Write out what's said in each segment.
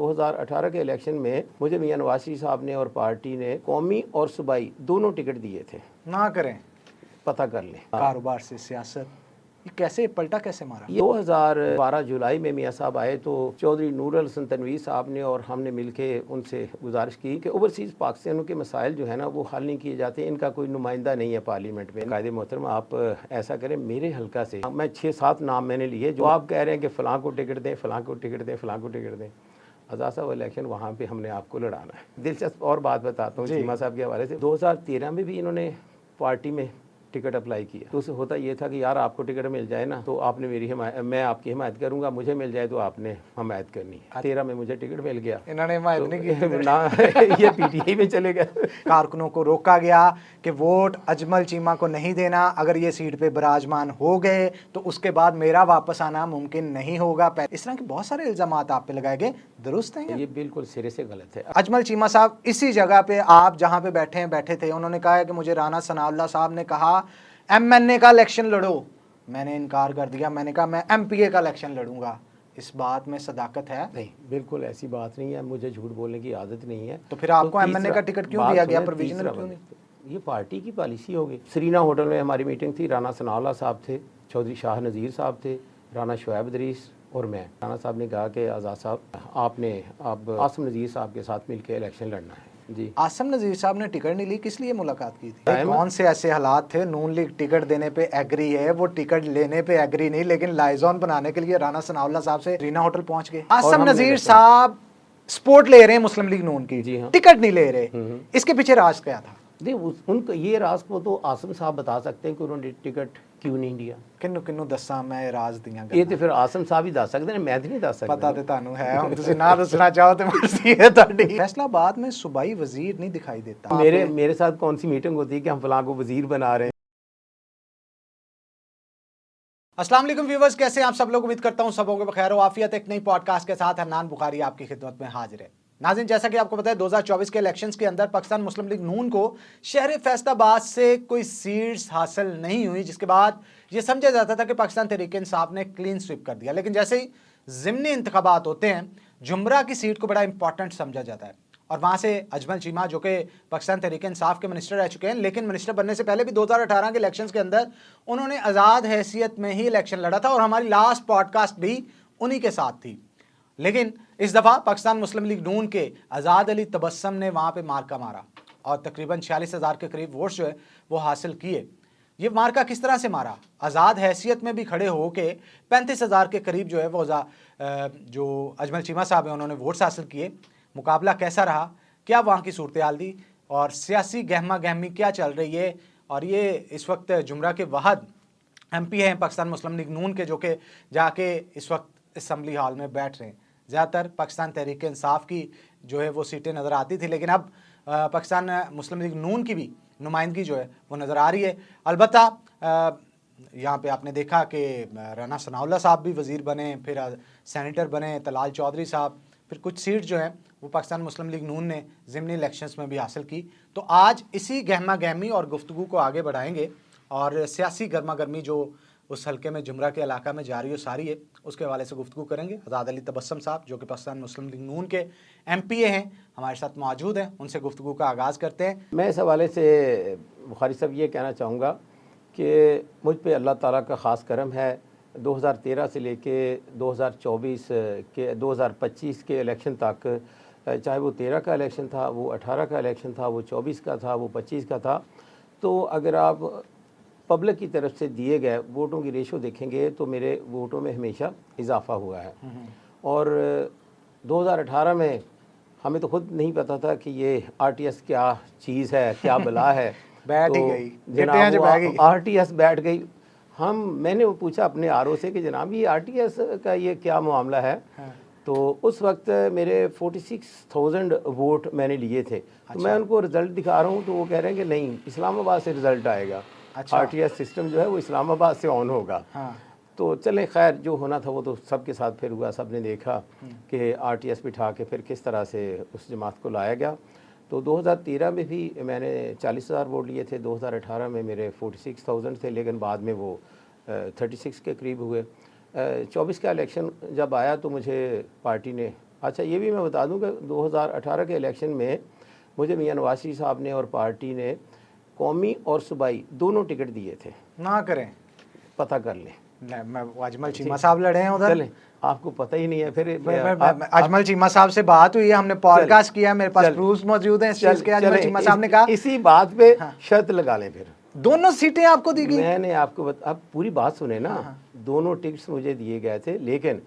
2018 के इलेक्शन में मुझे मियां नवाज शरीफ साहब ने और पार्टी ने कौमी और सूबाई दोनों टिकट दिए थे। ना करें, पता कर लें। कारोबार से सियासत, ये कैसे पलटा, कैसे मारा? 2012 जुलाई में मियां साहब आए तो चौधरी नूरुल हसन तनवीर साहब ने और हमने मिलके उनसे गुजारिश की कि ओवरसीज़ पाकिस्तानियों के मसाइल जो है ना वो हल नहीं किए जाते, इनका कोई नुमाइंदा नहीं है पार्लियामेंट में। कायदे मोहतरम आप ऐसा करें, मेरे हल्का से मैं 6-7 नाम मैंने लिए जो आप कह रहे हैं कि फ़लाँ को टिकट दें, फ़लाँ को टिकट दें, फ़लाँ को टिकट दें। आज़ाद साहब इलेक्शन वहाँ पे हमने आपको लड़ाना है। दिलचस्प और बात बताता हूँ चीमा साहब के हवाले से। 2013 में भी इन्होंने पार्टी में टिकट अप्लाई किया तो उसे होता ये था कि यार आपको टिकट मिल जाए ना तो आपने मेरी हिमायत, मैं आपकी हिमायत करूंगा, मुझे मिल जाए तो आपने हिमायत करनी है। 13 में मुझे टिकट मिल गया, इन्होंने हिमायत नहीं की ना ये पीटीआई में चले गए। कारकुनों को रोका गया कि वोट अजमल चीमा को नहीं देना, अगर ये सीट पे विराजमान हो गए तो उसके बाद मेरा वापस आना मुमकिन नहीं होगा। इस तरह के बहुत सारे इल्जाम आप पे लगाए गए, दुरुस्त हैं ये बिल्कुल सिरे से गलत है। अजमल चीमा साहब इसी जगह पे आप जहां पे बैठे थे, उन्होंने कहा है कि मुझे राना सनाउल्लाह साहब ने कहा एमएनए का इलेक्शन लड़ो, मैंने इनकार कर दिया, मैंने कहा मैं एमपीए का इलेक्शन लड़ूंगा। इस बात में सदाकत है? नहीं, बिल्कुल ऐसी बात नहीं है, मुझे झूठ बोलने की आदत नहीं है। तो फिर आपको एमएनए का टिकट क्यों दिया गया, प्रोविजनल क्यों नहीं? ये पार्टी की पॉलिसी होगी। सरीना होटल में हमारी मीटिंग थी, राना सनाउल्लाह साहब थे, चौधरी शाह नज़ीर साहब थे, राना शुएब इदरीस और मैं। राना साहब ने कहा कि आज़ाद साहब आपने अब आसिम नज़ीर साहब के साथ मिलकर इलेक्शन लड़ना है। जी, आसिम नज़ीर साहब ने टिकट नहीं ली, किस लिए मुलाकात की थी? कौन से ऐसे हालात थे? नून लीग टिकट देने पे एग्री है, वो टिकट लेने पे एग्री नहीं, लेकिन लाइजॉन बनाने के लिए राना सनाउल्लाह साहब से रीना होटल पहुंच गए। आसिम नज़ीर साहब सपोर्ट ले रहे हैं मुस्लिम लीग नून की, जी हाँ, टिकट नहीं ले रहे, इसके पीछे राज क्या था? उनका ये राज को तो आसिम साहब बता सकते हैं कि उन्होंने टिकट क्यों नहीं दिया। किन्नू किन्नू दसा मैं राज दियां ये तो फिर आसिम साहब ही दस सकते हैं, मैं तो नहीं दस सकता। पता तो ਤੁਹਾਨੂੰ है, ਹੁਣ ਤੁਸੀਂ ना दसना चाहो तो मर्जी है ਤੁਹਾਡੀ। फैसलाबाद में सूबाई वजीर नहीं दिखाई देता। मेरे साथ कौन सी मीटिंग होती है कि हम फलां को वजीर बना रहे हैं। अस्सलाम वालेकुम व्यूअर्स, कैसे हैं आप सब लोग? उम्मीद करता हूं सब होंगे बखैर आफियत। एक नई पॉडकास्ट के साथ हन्नान बुखारी आपकी खिदमत में हाजिर है। नाज़रीन, जैसा कि आपको पता है 2024 के इलेक्शंस के अंदर पाकिस्तान मुस्लिम लीग नून को शहर फैसलाबाद से कोई सीट्स हासिल नहीं हुई, जिसके बाद ये समझा जाता था कि पाकिस्तान तहरीक इंसाफ ने क्लीन स्वीप कर दिया। लेकिन जैसे ही ज़िमनी इंतखाबात होते हैं, जुमरा की सीट को बड़ा इंपॉर्टेंट समझा जाता है और वहाँ से अजमल चीमा जो कि पाकिस्तान तहरीक इंसाफ के मिनिस्टर रह चुके हैं, लेकिन मिनिस्टर बनने से पहले भी 2018 के इलेक्शंस के अंदर उन्होंने आज़ाद हैसियत में ही इलेक्शन लड़ा था और हमारी लास्ट पॉडकास्ट भी उन्हीं के साथ थी। लेकिन इस दफ़ा पाकिस्तान मुस्लिम लीग नून के आज़ाद अली तबस्सम ने वहाँ पे मार्का मारा और तकरीबन 46,000 के करीब वोट्स जो है वो हासिल किए। ये मार्का किस तरह से मारा? आज़ाद हैसियत में भी खड़े हो के 35,000 के करीब जो है वो जो अजमल चीमा साहब हैं उन्होंने वोट्स हासिल किए। मुकाबला कैसा रहा, क्या वहाँ की सूरत हाल थी और सियासी गहमा गहमी क्या चल रही है? और ये इस वक्त जुमरा के वहद MP हैं पाकिस्तान मुस्लिम लीग नून के, जो कि जाके इस वक्त असम्बली हॉल में बैठ रहे हैं। ज़्यादातर पाकिस्तान तहरीक इंसाफ की जो है वो सीटें नज़र आती थी, लेकिन अब पाकिस्तान मुस्लिम लीग नून की भी नुमाइंदगी जो है वो नज़र आ रही है। अलबत्ता यहाँ पे आपने देखा कि राना सनाउल्लाह साहब भी वज़ीर बने, फिर सेनेटर बने तलाल चौधरी साहब, फिर कुछ सीट जो है वो पाकिस्तान मुस्लिम लीग नून ने ज़िमनी इलेक्शंस में भी हासिल की। तो आज इसी गहमा गहमी और गुफ्तगू को आगे बढ़ाएंगे और सियासी गर्मा गर्मी जो उस हल्के में जुमरा के इलाका में जारी और सारी है उसके हवाले से गुफ्तगू करेंगे। आज़ाद अली तबस्सम साहब जो कि पाकिस्तान मुस्लिम लीग नून के MPA हैं हमारे साथ मौजूद हैं, उनसे गुफ्तगू का आगाज़ करते हैं। मैं इस हवाले से बुखारी साहब ये कहना चाहूँगा कि मुझ पे अल्लाह ताला का ख़ास करम है। 2013 से लेके 2024 के 2025 के इलेक्शन तक, चाहे वो 13 का इलेक्शन था, वो 18 का इलेक्शन था, वो 24 का था, वो 25 का था, तो अगर आप पब्लिक की तरफ से दिए गए वोटों की रेशो देखेंगे तो मेरे वोटों में हमेशा इजाफा हुआ है। और 2018 में हमें तो खुद नहीं पता था कि ये RTS क्या चीज़ है, क्या बला है। बैठ ही तो गई जनाब वो RTS बैठ गई। मैंने वो पूछा अपने RO से कि जनाब ये RTS का ये क्या मामला है। हाँ। तो उस वक्त मेरे 46,000 वोट मैंने लिए थे। तो मैं उनको रिज़ल्ट दिखा रहा हूँ तो वो कह रहे हैं कि नहीं, इस्लामाबाद से रिज़ल्ट आएगा। RTS सिस्टम जो है वो इस्लामाबाद से ऑन होगा। हाँ। तो चले खैर, जो होना था वो तो सबके साथ फिर हुआ। सब ने देखा कि RTS बिठा के फिर किस तरह से उस जमात को लाया गया। तो 2013 में भी मैंने 40,000 वोट लिए थे, 2018 में मेरे 46,000 थे, लेकिन बाद में वो 36 के करीब हुए। 24 का इलेक्शन जब आया तो मुझे पार्टी ने अच्छा, ये भी मैं बता दूं कि 2018 के इलेक्शन में मुझे मियां नवाज शरीफ साहब ने और पार्टी ने कौमी और सूबाई दोनों टिकट दिए थे। ना करें, पता कर लें। मैं अजमल चीमा साहब लड़े हैं उधर। चलें, आपको पता ही नहीं है फिर। अजमल चीमा साहब से बात हुई है, हमने पॉडकास्ट किया, मेरे पास प्रूफ मौजूद हैं इस चीज के। अजमल चीमा साहब ने कहा इसी बात पे हाँ। शर्त लगा लें फिर। दोनों सीटें आपको दी गई। मैंने आपको आप पूरी बात सुने ना। दोनों टिकट्स मुझे दिए गए थे, लेकिन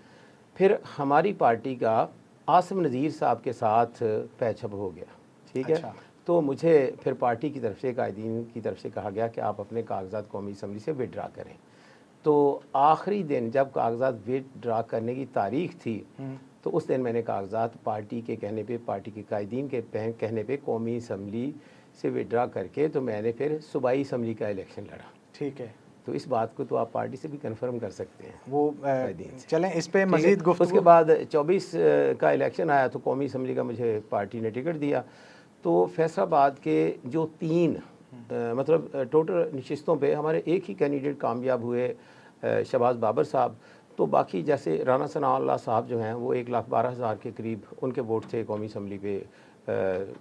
फिर हमारी पार्टी का आसिम नज़ीर साहब के साथ पैचअप हो गया। ठीक है। अच्छा। तो मुझे फिर पार्टी की तरफ से, कायदीन की तरफ से कहा गया कि आप अपने कागजात कौमी असम्बली से विड्रा करें। तो आखिरी दिन जब कागजात विड्रा करने की तारीख थी, तो उस दिन मैंने कागजात पार्टी के कहने पे, पार्टी के कायदीन के कहने पे कौमी असम्बली से विड्रा करके तो मैंने फिर सूबाई असम्बली का इलेक्शन लड़ा। ठीक है। तो इस बात को तो आप पार्टी से भी कंफर्म कर सकते हैं। वो चलें इस पे मजीद गुफ्तगू। उसके बाद 24 का इलेक्शन आया तो कौमी असम्बली का मुझे पार्टी ने टिकट दिया। तो फैसलाबाद के जो 3 मतलब टोटल नशिस्तों पे हमारे एक ही कैंडिडेट कामयाब हुए, शहबाज बाबर साहब। तो बाकी जैसे राना सनाउल्लाह साहब जो हैं वो 1,12,000 के करीब उनके वोट थे कौमी असम्बली पे।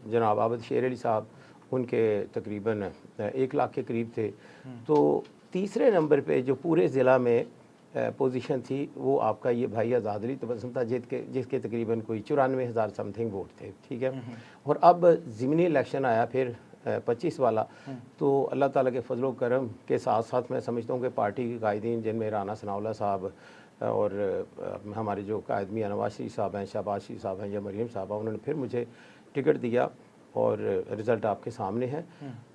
जनाब आबद शेर अली साहब उनके तकरीबन 1 लाख के करीब थे। तो तीसरे नंबर पे जो पूरे ज़िला में पोजीशन थी वो आपका ये भाई आज़ाद अली तबस्सुम था, जिसके तकरीबन कोई 94,000 समथिंग वोट थे। ठीक है। और अब ज़िमनी इलेक्शन आया फिर 25 वाला। तो अल्लाह ताला के फजल व करम के साथ साथ मैं समझता हूँ कि पार्टी के कायदीन, जिनमें राना सनाउल्लाह साहब और हमारे जो कायद मियां नवाज शरीफ साहब हैं, शहबाज शरीफ साहब हैं या मरीम साहब हैं, उन्होंने फिर मुझे टिकट दिया और रिज़ल्ट आपके सामने है।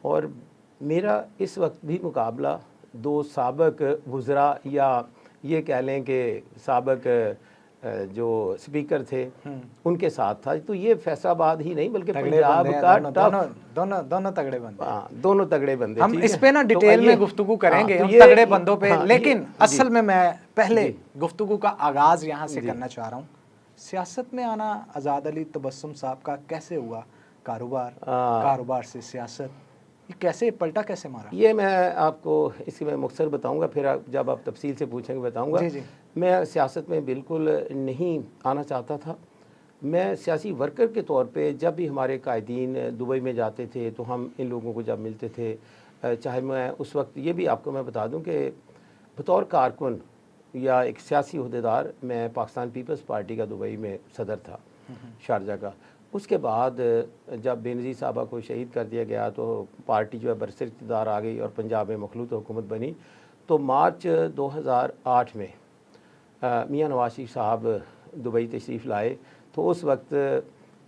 और मेरा इस वक्त भी मुकाबला 2 साबिक वुज़रा या ये कह लें कि साबिक जो स्पीकर थे उनके साथ था। तो ये फैसलाबाद ही नहीं बल्कि पंजाब का दोनों तगड़े बंदे। हाँ, दोनों तगड़े बंदे। हम इस पे ना डिटेल में गुफ्तगू करेंगे उन तगड़े बंदों पे, लेकिन असल में मैं पहले गुफ्तगू का आगाज यहाँ से करना चाह रहा हूँ। सियासत में आना आज़ाद अली तबस्सुम साहब का कैसे हुआ? कारोबार से सियासत, ये कैसे पलटा, कैसे मारा? ये मैं आपको इसकी मैं मुख्तसर बताऊंगा, फिर जब आप तफसील से पूछेंगे बताऊंगा। जी जी। मैं सियासत में बिल्कुल नहीं आना चाहता था। मैं सियासी वर्कर के तौर पे जब भी हमारे कायदीन दुबई में जाते थे तो हम इन लोगों को जब मिलते थे, चाहे मैं उस वक्त ये भी आपको मैं बता दूं कि बतौर कारकुन या एक सियासी अहदेदार मैं पाकिस्तान पीपल्स पार्टी का दुबई में सदर था, शारजा का। उसके बाद जब बेनज़ीर साहबा को शहीद कर दिया गया तो पार्टी जो है बरसर इक़्तिदार आ गई और पंजाब में मखलूत हुकूमत बनी। तो मार्च 2008 में मियां नवाज शरीफ साहब दुबई तशरीफ़ लाए। तो उस वक्त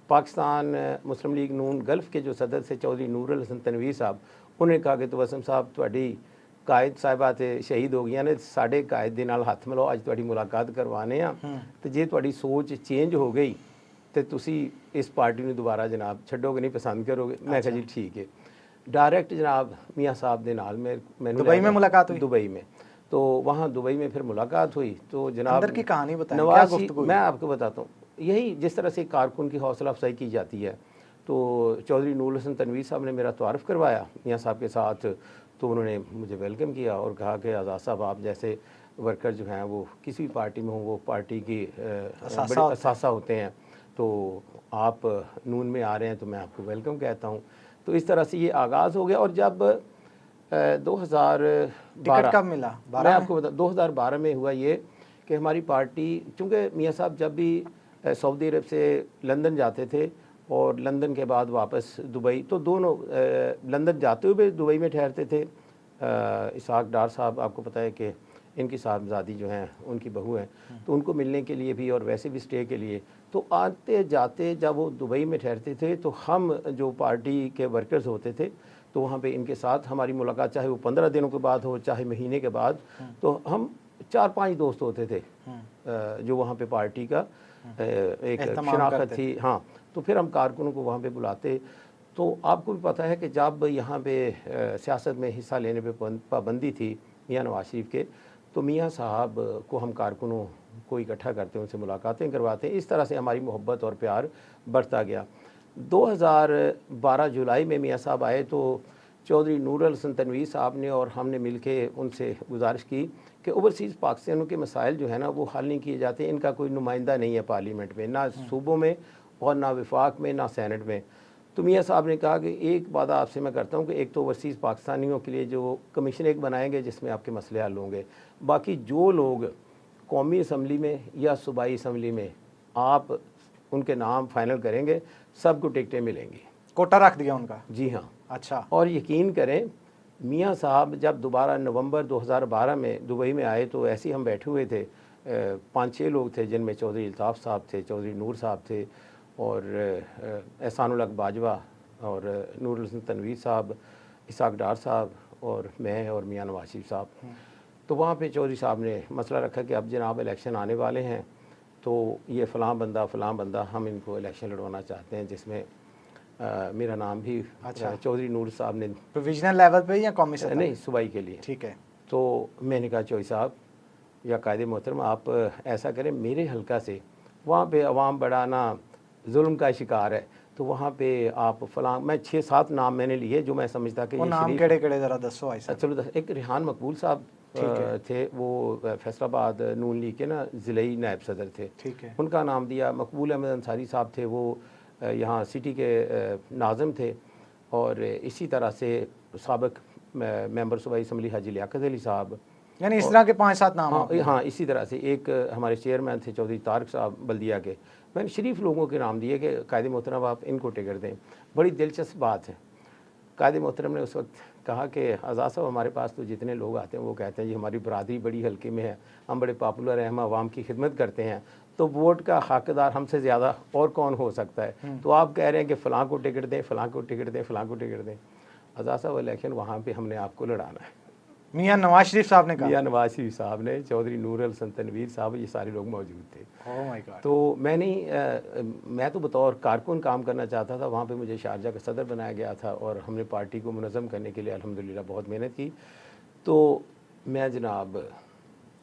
पाकिस्तान मुस्लिम लीग नून गल्फ़ के जो सदर थे चौधरी नूरुल हसन तनवीर साहब, उन्होंने कहा कि तबस्सुम साहब तुहाडी कायद साहिबा ते शहीद हो गई ने, साढ़े कायद दे नाल हत्थ मिलाओ, अज तुहाडी मुलाकात करवाने आ। तो जे तुहाडी सोच चेंज हो गई तो तुसी इस पार्टी में दोबारा जनाब छड्डोगे नहीं, पसंद करोगे। मैं कहा जी ठीक है। डायरैक्ट जनाब मियाँ साहब के नाल मैं दुबई में मुलाकात हुई? दुबई में। तो वहाँ दुबई में फिर मुलाकात हुई। तो जनाब अंदर की कहानी बताएं, नवाज क्या गुफ्तगू? मैं आपको बताता हूँ, यही जिस तरह से कारकुन की हौसला अफजाई की जाती है। तो चौधरी नूरुल हसन तनवीर साहब ने मेरा तारुफ करवाया मियाँ साहब के साथ। तो उन्होंने मुझे वेलकम किया और कहा कि आज़ाद साहब आप जैसे वर्कर जो हैं वो किसी भी पार्टी में हों, वो पार्टी की बड़े असासा होते हैं, तो आप नून में आ रहे हैं तो मैं आपको वेलकम कहता हूँ। तो इस तरह से ये आगाज़ हो गया। और जब 2012 कब मिला? मैं आपको बता 2012 में हुआ ये कि हमारी पार्टी, चूँकि मियाँ साहब जब भी सऊदी अरब से लंदन जाते थे और लंदन के बाद वापस दुबई, तो दोनों लंदन जाते हुए भी दुबई में ठहरते थे। इसहाक डार साहब आपको पता है कि इनकी साहबजादी जो हैं उनकी बहू हैं, तो उनको मिलने के लिए भी और वैसे भी स्टे के लिए तो आते जाते जब वो दुबई में ठहरते थे तो हम जो पार्टी के वर्कर्स होते थे तो वहाँ पे इनके साथ हमारी मुलाकात, चाहे वो 15 दिनों के बाद हो चाहे महीने के बाद, तो हम 4-5 दोस्त होते थे जो वहाँ पे पार्टी का एक शनाख्त थी। हाँ, तो फिर हम कारकुनों को वहाँ पे बुलाते। तो आपको भी पता है कि जब यहाँ पे सियासत में हिस्सा लेने पे पाबंदी थी मियाँ नवाज शरीफ के, तो मियाँ साहब को हम कारकुनों को इकट्ठा करते, उनसे मुलाकातें करवाते। इस तरह से हमारी मोहब्बत और प्यार बढ़ता गया। 2012 जुलाई में मियाँ साहब आए तो चौधरी नूरुल हसन तनवीर साहब ने और हमने मिलके उनसे गुजारिश की कि ओवरसीज़ पाकिस्तानियों के मसाइल जो है ना वो हल नहीं किए जाते, इनका कोई नुमाइंदा नहीं है पार्लियामेंट में, ना सूबों में और ना विफाक में, ना सैनेट में। तो मियाँ साहब ने कहा कि एक वादा आपसे मैं करता हूँ कि एक तो ओवरसीज़ पाकिस्तानियों के लिए जो कमीशन एक बनाएंगे जिसमें आपके मसले हल होंगे, बाकी जो लोग कौमी असम्बली में या सूबाई असम्बली में आप उनके नाम फाइनल करेंगे सबको टिकटें मिलेंगी। कोटा रख दिया उनका? जी हाँ। अच्छा। और यकीन करें मियाँ साहब जब दोबारा नवंबर 2012 में दुबई में आए तो ऐसे ही हम बैठे हुए थे, 5-6 लोग थे जिनमें चौधरी अल्ताफ़ साहब थे, चौधरी नूर साहब थे और एहसानुल हक बाजवा और नूरुल हसन तनवीर साहब, इसाक डार साहब और मैं और मियाँ नवाज शरीफ साहब। तो वहाँ पे चौधरी साहब ने मसला रखा कि अब जनाब इलेक्शन आने वाले हैं तो ये फ़लाँ बंदा हम इनको इलेक्शन लड़वाना चाहते हैं, जिसमें मेरा नाम भी चौधरी नूर साहब ने प्रोविजनल लेवल पे या कौमी सतह? नहीं, सूबाई के लिए। ठीक है। तो मैंने कहा चौधरी साहब या कायदे मोहतरम आप ऐसा करें, मेरे हल्का से वहाँ पे अवाम बड़ा ना जुल्म का शिकार है, तो वहाँ पे आप फ़लाँ, मैं 6-7 नाम मैंने लिए जो मैं समझता कि वो ये नाम केड़े ज़रा दसो भाई साहब। चलो एक रेहान मकबूल साहब थे, वो फैसलाबाद नून लीग के ना ज़िले नायब सदर थे, ठीक है। उनका नाम दिया। मकबूल अहमद अंसारी साहब थे, वो यहाँ सिटी के नाज़िम थे। और इसी तरह से साबिक मेंबर सूबाई असम्बली हाजी लियाकत अली साहब, यानी इस तरह के 5-7 नाम? हाँ, इसी तरह से एक हमारे चेयरमैन थे चौधरी तारक साहब बल्दिया के। मैंने शरीफ लोगों के नाम दिए कि कायदे मोहतरम आप इनको टिकट दें। बड़ी दिलचस्प बात है, कायदे मोहतरम ने उस वक्त कहा कि आज़ाद साहब हमारे पास तो जितने लोग आते हैं वो कहते हैं जी हमारी बरादरी बड़ी हल्के में है, हम बड़े पॉपुलर हैं, हम आवाम की खिदमत करते हैं, तो वोट का हकदार हमसे ज़्यादा और कौन हो सकता है, तो आप कह रहे हैं कि फ़लाँ को टिकट दें, फ़लाँ को टिकट दें, फ़लाँ को टिकट दें। आज़ाद साहब इलेक्शन वहाँ पर हमने आपको लड़ाना है। मियाँ नवाज शरीफ साहब ने कहा? मियाँ नवाज शरीफ साहब ने, चौधरी नूरुल हसन तनवीर साहब, ये सारे लोग मौजूद थे। Oh my God. तो मैं तो बतौर कारकुन काम करना चाहता था, वहाँ पे मुझे शारजा का सदर बनाया गया था और हमने पार्टी को मुनज़्ज़म करने के लिए अल्हम्दुलिल्लाह बहुत मेहनत की। तो मैं जनाब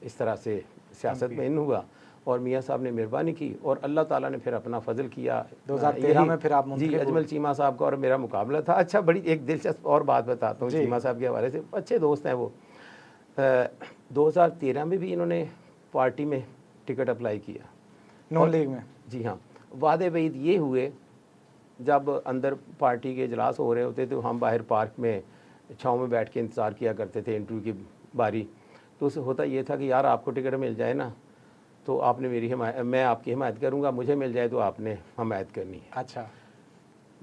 इस तरह से सियासत में इन हुआ और मियाँ साहब ने मेहरबानी की और अल्लाह ताला ने फिर अपना फजल किया। 2013 में फिर आप जी, अजमल चीमा साहब का और मेरा मुकाबला था। अच्छा, बड़ी एक दिलचस्प और बात बताता हूँ चीमा साहब के हवाले से, अच्छे दोस्त हैं वो। 2013 में भी इन्होंने पार्टी में टिकट अप्लाई किया, नून लीग में? जी हाँ। वादे वईद ये हुए, जब अंदर पार्टी के इजलास हो रहे होते तो हम बाहर पार्क में छाँव में बैठ के इंतज़ार किया करते थे इंटरव्यू की बारी। तो उससे होता ये था कि यार आपको टिकट मिल जाए ना तो आपने मेरी हिमायत, मैं आपकी हिमायत करूँगा, मुझे मिल जाए तो आपने हिमायत करनी है। अच्छा।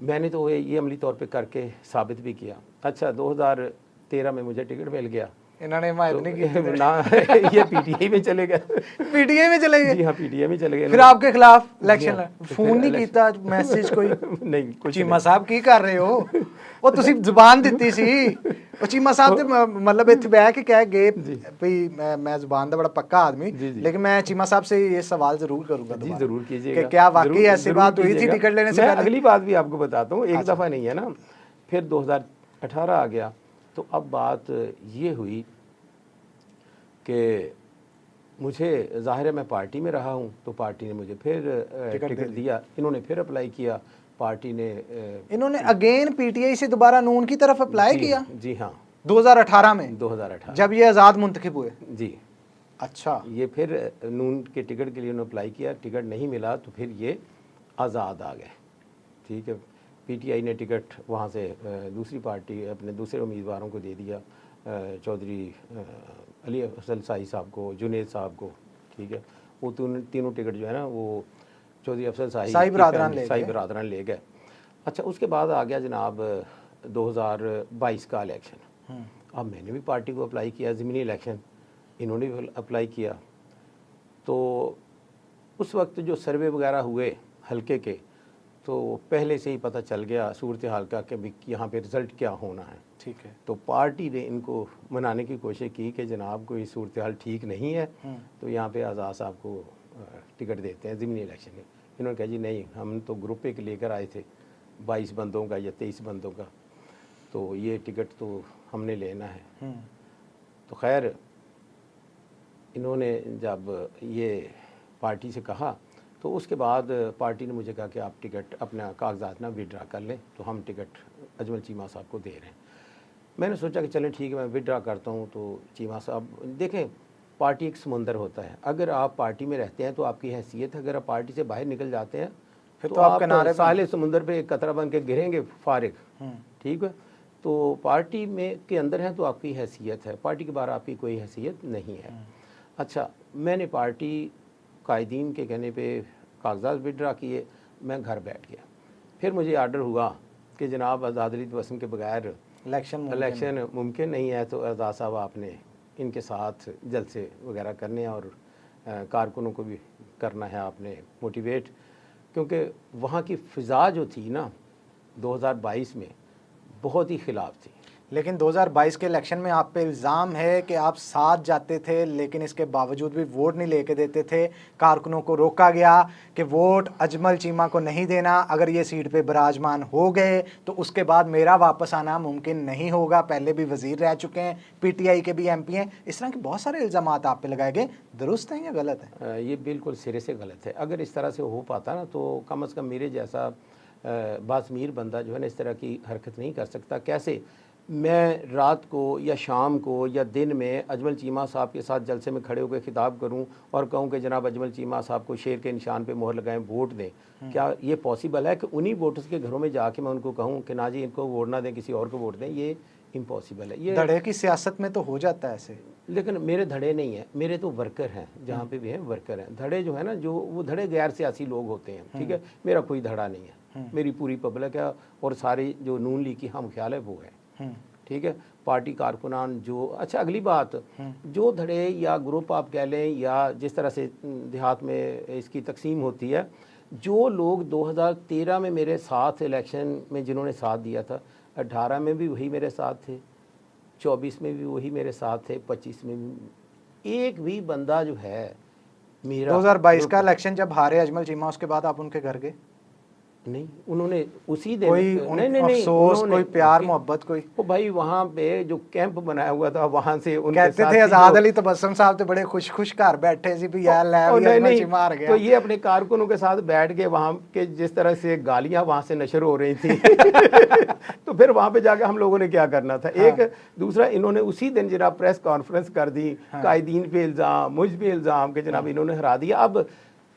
मैंने तो ये अमली तौर पे करके साबित भी किया। अच्छा, 2013 में मुझे टिकट मिल गया। इन्होंने हिमायत नहीं की ना ये पीटीआई में चले गए। पीटीआई में चले गए? जी हाँ, पीटीआई में चले गए। फिर आपके खिलाफ इलेक्शन फिर फोन नहीं कीता, मैसेज कोई? नहीं, कुछ चीमा साहब की कर रहे हो? ਉਹ ਤੁਸੀਂ ਜ਼ੁਬਾਨ ਦਿੱਤੀ ਸੀ, ਉਹ ਚੀਮਾ ਸਾਹਿਬ ਤੇ मतलब ਇੱਥੇ ਬਹਿ ਕੇ ਕਹਿ ਗਏ ਭਈ मैं जुबान ਦਾ बड़ा पक्का आदमी, लेकिन मैं चीमा साहब से ये सवाल जरूर करूंगा। जी जरूर कीजिएगा कि क्या वाकई ऐसी बात हुई थी टिकट लेने से पहले? अगली बात भी आपको बताता हूँ, एक दफ़ा नहीं है ना। फिर 2018 आ गया तो अब बात ये हुई कि मुझे ज़ाहिर है मैं पार्टी में रहा हूँ तो पार्टी ने मुझे फिर टिकट दिया, इन्होंने फिर अप्लाई किया, पार्टी ने इन्होंने अगेन पीटीआई से दोबारा नून की तरफ अप्लाई किया? जी हाँ, 2018 में, 2018 जब ये आज़ाद मुंतखब हुए? जी। अच्छा। ये फिर नून के टिकट के लिए उन्होंने अप्लाई किया, टिकट नहीं मिला तो फिर ये आज़ाद आ गए। ठीक है, पीटीआई ने टिकट वहाँ से दूसरी पार्टी अपने दूसरे उम्मीदवारों को दे दिया, चौधरी अली अफजल शाही साहब को, जुनेद साहब को। ठीक है, वो तीनों टिकट जो है ना वो चौधरी अफजल शाही बरादरान ले गए। अच्छा, उसके बाद आ गया जनाब 2022 का इलेक्शन। अब मैंने भी पार्टी को अप्लाई किया, ज़मीनी इलेक्शन, इन्होंने भी अप्लाई किया। तो उस वक्त जो सर्वे वगैरह हुए हल्के के, तो पहले से ही पता चल गया सूरत हाल का कि यहाँ पे रिज़ल्ट क्या होना है। ठीक है। तो पार्टी ने इनको मनाने की कोशिश की कि जनाब कोई सूरत हाल ठीक नहीं है तो यहाँ पे आज़ाद साहब को टिकट देते हैं ज़मीनी इलेक्शन में। इन्होंने कहा जी नहीं, हम तो ग्रुप एक लेकर आए थे 22 बंदों का या 23 बंदों का, तो ये टिकट तो हमने लेना है। तो खैर इन्होंने जब ये पार्टी से कहा तो उसके बाद पार्टी ने मुझे कहा कि आप टिकट अपना कागजात ना विड्रा कर लें, तो हम टिकट अजमल चीमा साहब को दे रहे हैं। मैंने सोचा कि चलें ठीक है, मैं विड्रा करता हूँ। तो चीमा साहब देखें, पार्टी एक समुंदर होता है। अगर आप पार्टी में रहते हैं तो आपकी हैसियत है, अगर आप पार्टी से बाहर निकल जाते हैं फिर तो तो आप आप किनारे पे साले समुंदर पे एक कतरा बन के गिरेंगे फारिग। ठीक है, तो पार्टी में के अंदर है तो आपकी हैसियत है, पार्टी के बाहर आपकी कोई हैसियत नहीं है। अच्छा, मैंने पार्टी कायदीन के कहने पे कागजात विड्रा किए, मैं घर बैठ गया। फिर मुझे आर्डर हुआ कि जनाब आज़ाद वसम के बगैर इलेक्शन मुमकिन नहीं है, तो आज़ाद साहब आपने इनके साथ जलसे वगैरह करने हैं और कारकुनों को भी करना है आपने मोटिवेट, क्योंकि वहाँ की फ़िज़ा जो थी ना 2022 में बहुत ही ख़िलाफ़ थी। लेकिन 2022 के इलेक्शन में आप पे इल्ज़ाम है कि आप साथ जाते थे लेकिन इसके बावजूद भी वोट नहीं लेके देते थे। कारकुनों को रोका गया कि वोट अजमल चीमा को नहीं देना, अगर ये सीट पे विराजमान हो गए तो उसके बाद मेरा वापस आना मुमकिन नहीं होगा। पहले भी वजीर रह चुके हैं, पीटीआई के भी एमपी हैं। इस तरह के बहुत सारे इल्ज़ाम आप पे लगाए गए, दुरुस्त हैं या गलत है? ये बिल्कुल सिरे से गलत है। अगर इस तरह से हो पाता ना तो कम अज़ कम मेरे जैसा बाज़मीर बंदा जो है ना इस तरह की हरकत नहीं कर सकता। कैसे मैं रात को या शाम को या दिन में अजमल चीमा साहब के साथ जलसे में खड़े होकर खिताब करूं और कहूं कि जनाब अजमल चीमा साहब को शेर के निशान पे मोहर लगाएं, वोट दें? क्या ये पॉसिबल है कि उन्हीं वोटर्स के घरों में जाके मैं उनको कहूं कि ना जी इनको वोट ना दें, किसी और को वोट दें? ये इम्पॉसिबल है। ये धड़े की सियासत में तो हो जाता है ऐसे। लेकिन मेरे धड़े नहीं है, मेरे तो वर्कर हैं, जहाँ पे भी हैं वर्कर हैं। धड़े जो है ना, जो वो धड़े गैर सियासी लोग होते हैं। ठीक है, मेरा कोई धड़ा नहीं है, मेरी पूरी पब्लिक है और सारी जो नून लीग की हम ख्याल है वो है। ठीक है, पार्टी कारकुनान जो, अच्छा अगली बात, जो धड़े या ग्रुप आप कह लें या जिस तरह से देहात में इसकी तकसीम होती है, जो लोग 2013 में मेरे साथ इलेक्शन में जिन्होंने साथ दिया था, 18 में भी वही मेरे साथ थे, 24 में भी वही मेरे साथ थे, 25 में भी। एक भी बंदा जो है मेरा 2022 का इलेक्शन जब हारे अजमल चीमा, उसके बाद आप उनके घर गए? नहीं, उन्होंने उसी दिन कोई नहीं अफसोस, कोई प्यार मोहब्बत, कोई? वो भाई वहाँ पे जो कैंप बनाया हुआ था वहाँ से उनके कहते साथ थे आजाद अली तबस्सुम साहब तो बड़े खुश घर बैठे सी भी यार नहीं चीमा हार गया। तो ये अपने कारकुनों के साथ बैठ के वहाँ के जिस तरह से गालियाँ वहाँ से नशर हो रही थी तो फिर वहाँ पे जाके हम लोगों ने क्या करना था? एक दूसरा, इन्होंने उसी दिन जनाब प्रेस कॉन्फ्रेंस कर दी, कायदीन पे इल्ज़ाम, मुझ पे इल्ज़ाम के जनाब इन्होंने हरा दिया। अब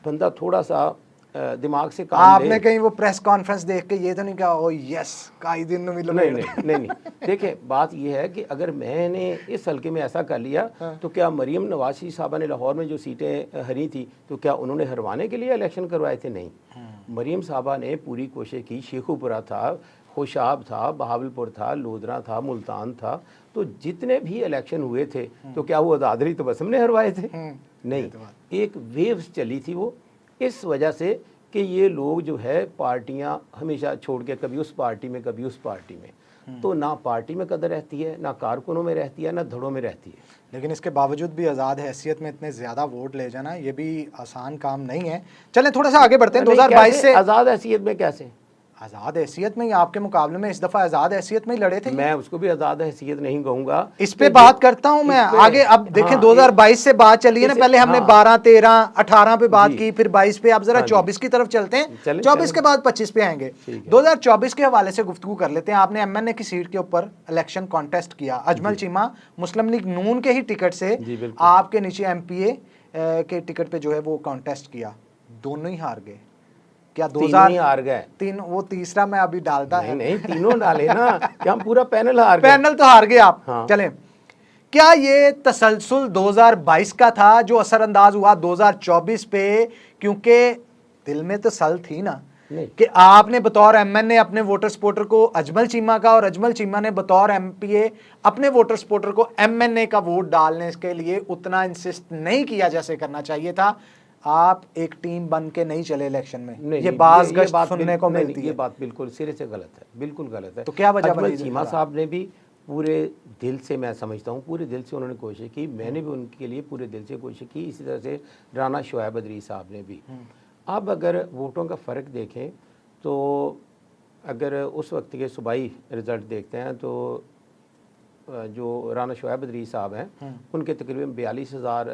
बंदा थोड़ा सा दिमाग से काम आपने कहीं वो प्रेस कॉन्फ्रेंस देख के ये तो नहीं कहा ओ यस कायदीन मिलो? नहीं देखिए, बात ये है कि अगर मैंने इस हल्के में ऐसा कर लिया तो क्या मरियम नवाज़ साहबा ने लाहौर में जो सीटें हरी थी तो क्या उन्होंने हरवाने के लिए इलेक्शन करवाए थे? नहीं, मरियम साहबा ने पूरी कोशिश की। शेखुपुरा था, खुशाब था, बहावलपुर था, लोधरा था, मुल्तान था, तो जितने भी इलेक्शन हुए थे तो क्या वो आज़ाद अली तबस्सुम ने हरवाए थे? नहीं, एक वेव्स चली थी वो, इस वजह से कि ये लोग जो है पार्टियां हमेशा छोड़ के कभी उस पार्टी में कभी उस पार्टी में, तो ना पार्टी में कदर रहती है, ना कारकुनों में रहती है, ना धड़ों में रहती है। लेकिन इसके बावजूद भी आज़ाद हैसियत में इतने ज़्यादा वोट ले जाना ये भी आसान काम नहीं है। चलें थोड़ा सा आगे बढ़ते हैं। 2022 से आज़ाद हैसियत में कैसे? आज़ाद हैसियत में ही आपके मुकाबले में इस दफ़ा आज़ाद हैसियत में ही लड़े थे। मैं उसको भी आज़ाद हैसियत नहीं कहूँगा, इस पे बात करता हूं मैं आगे। अब देखें, हाँ, 2022 से बात चली है ना, पहले हमने 12, 13, 18 पे बात की, फिर 22 पे। अब जरा 24 की तरफ चलते हैं, 24 के बाद 25 पे आएंगे। 2024 के हवाले से गुफ्तगू कर लेते हैं। आपने एमएनए की सीट के ऊपर इलेक्शन कॉन्टेस्ट किया। अजमल चीमा मुस्लिम लीग नून के ही टिकट से आपके नीचे एमपीए के टिकट पे जो है वो कॉन्टेस्ट किया, दोनों ही हार गए। क्या 2000 हार गए? तीन, वो तीसरा मैं अभी डालता है। नहीं, तीनों डाले ना, क्या हम पूरा पैनल हार गए? पैनल तो हार गए आप। हाँ। चलें, क्या ये तसलसल 2022 का था जो असरअंदाज हुआ 2024 पे? क्योंकि दिल में तो सल थी ना कि आपने बतौर एमएनए अपने वोटर सपोर्टर को अजमल चीमा का और अजमल चीमा ने बतौर एमपीए अपने वोटर सपोर्टर को एमएनए का वोट डालने के लिए उतना इंसिस्ट नहीं किया जैसे करना चाहिए था। आप एक टीम बन के नहीं चले इलेक्शन में, ये बात सुनने को मिलती है। ये बात बिल्कुल सिरे से गलत है, बिल्कुल गलत है। तो क्या वजह बनी? अजमल चीमा साहब ने भी पूरे दिल से, मैं समझता हूँ पूरे दिल से उन्होंने कोशिश की, मैंने भी उनके लिए पूरे दिल से कोशिश की, इसी तरह से राना शुएब अदरी साहब ने भी। अब अगर वोटों का फ़र्क देखें तो अगर उस वक्त के सूबाई रिज़ल्ट देखते हैं तो जो राना शुएब अदरी साहब हैं उनके तकरीबन 42,000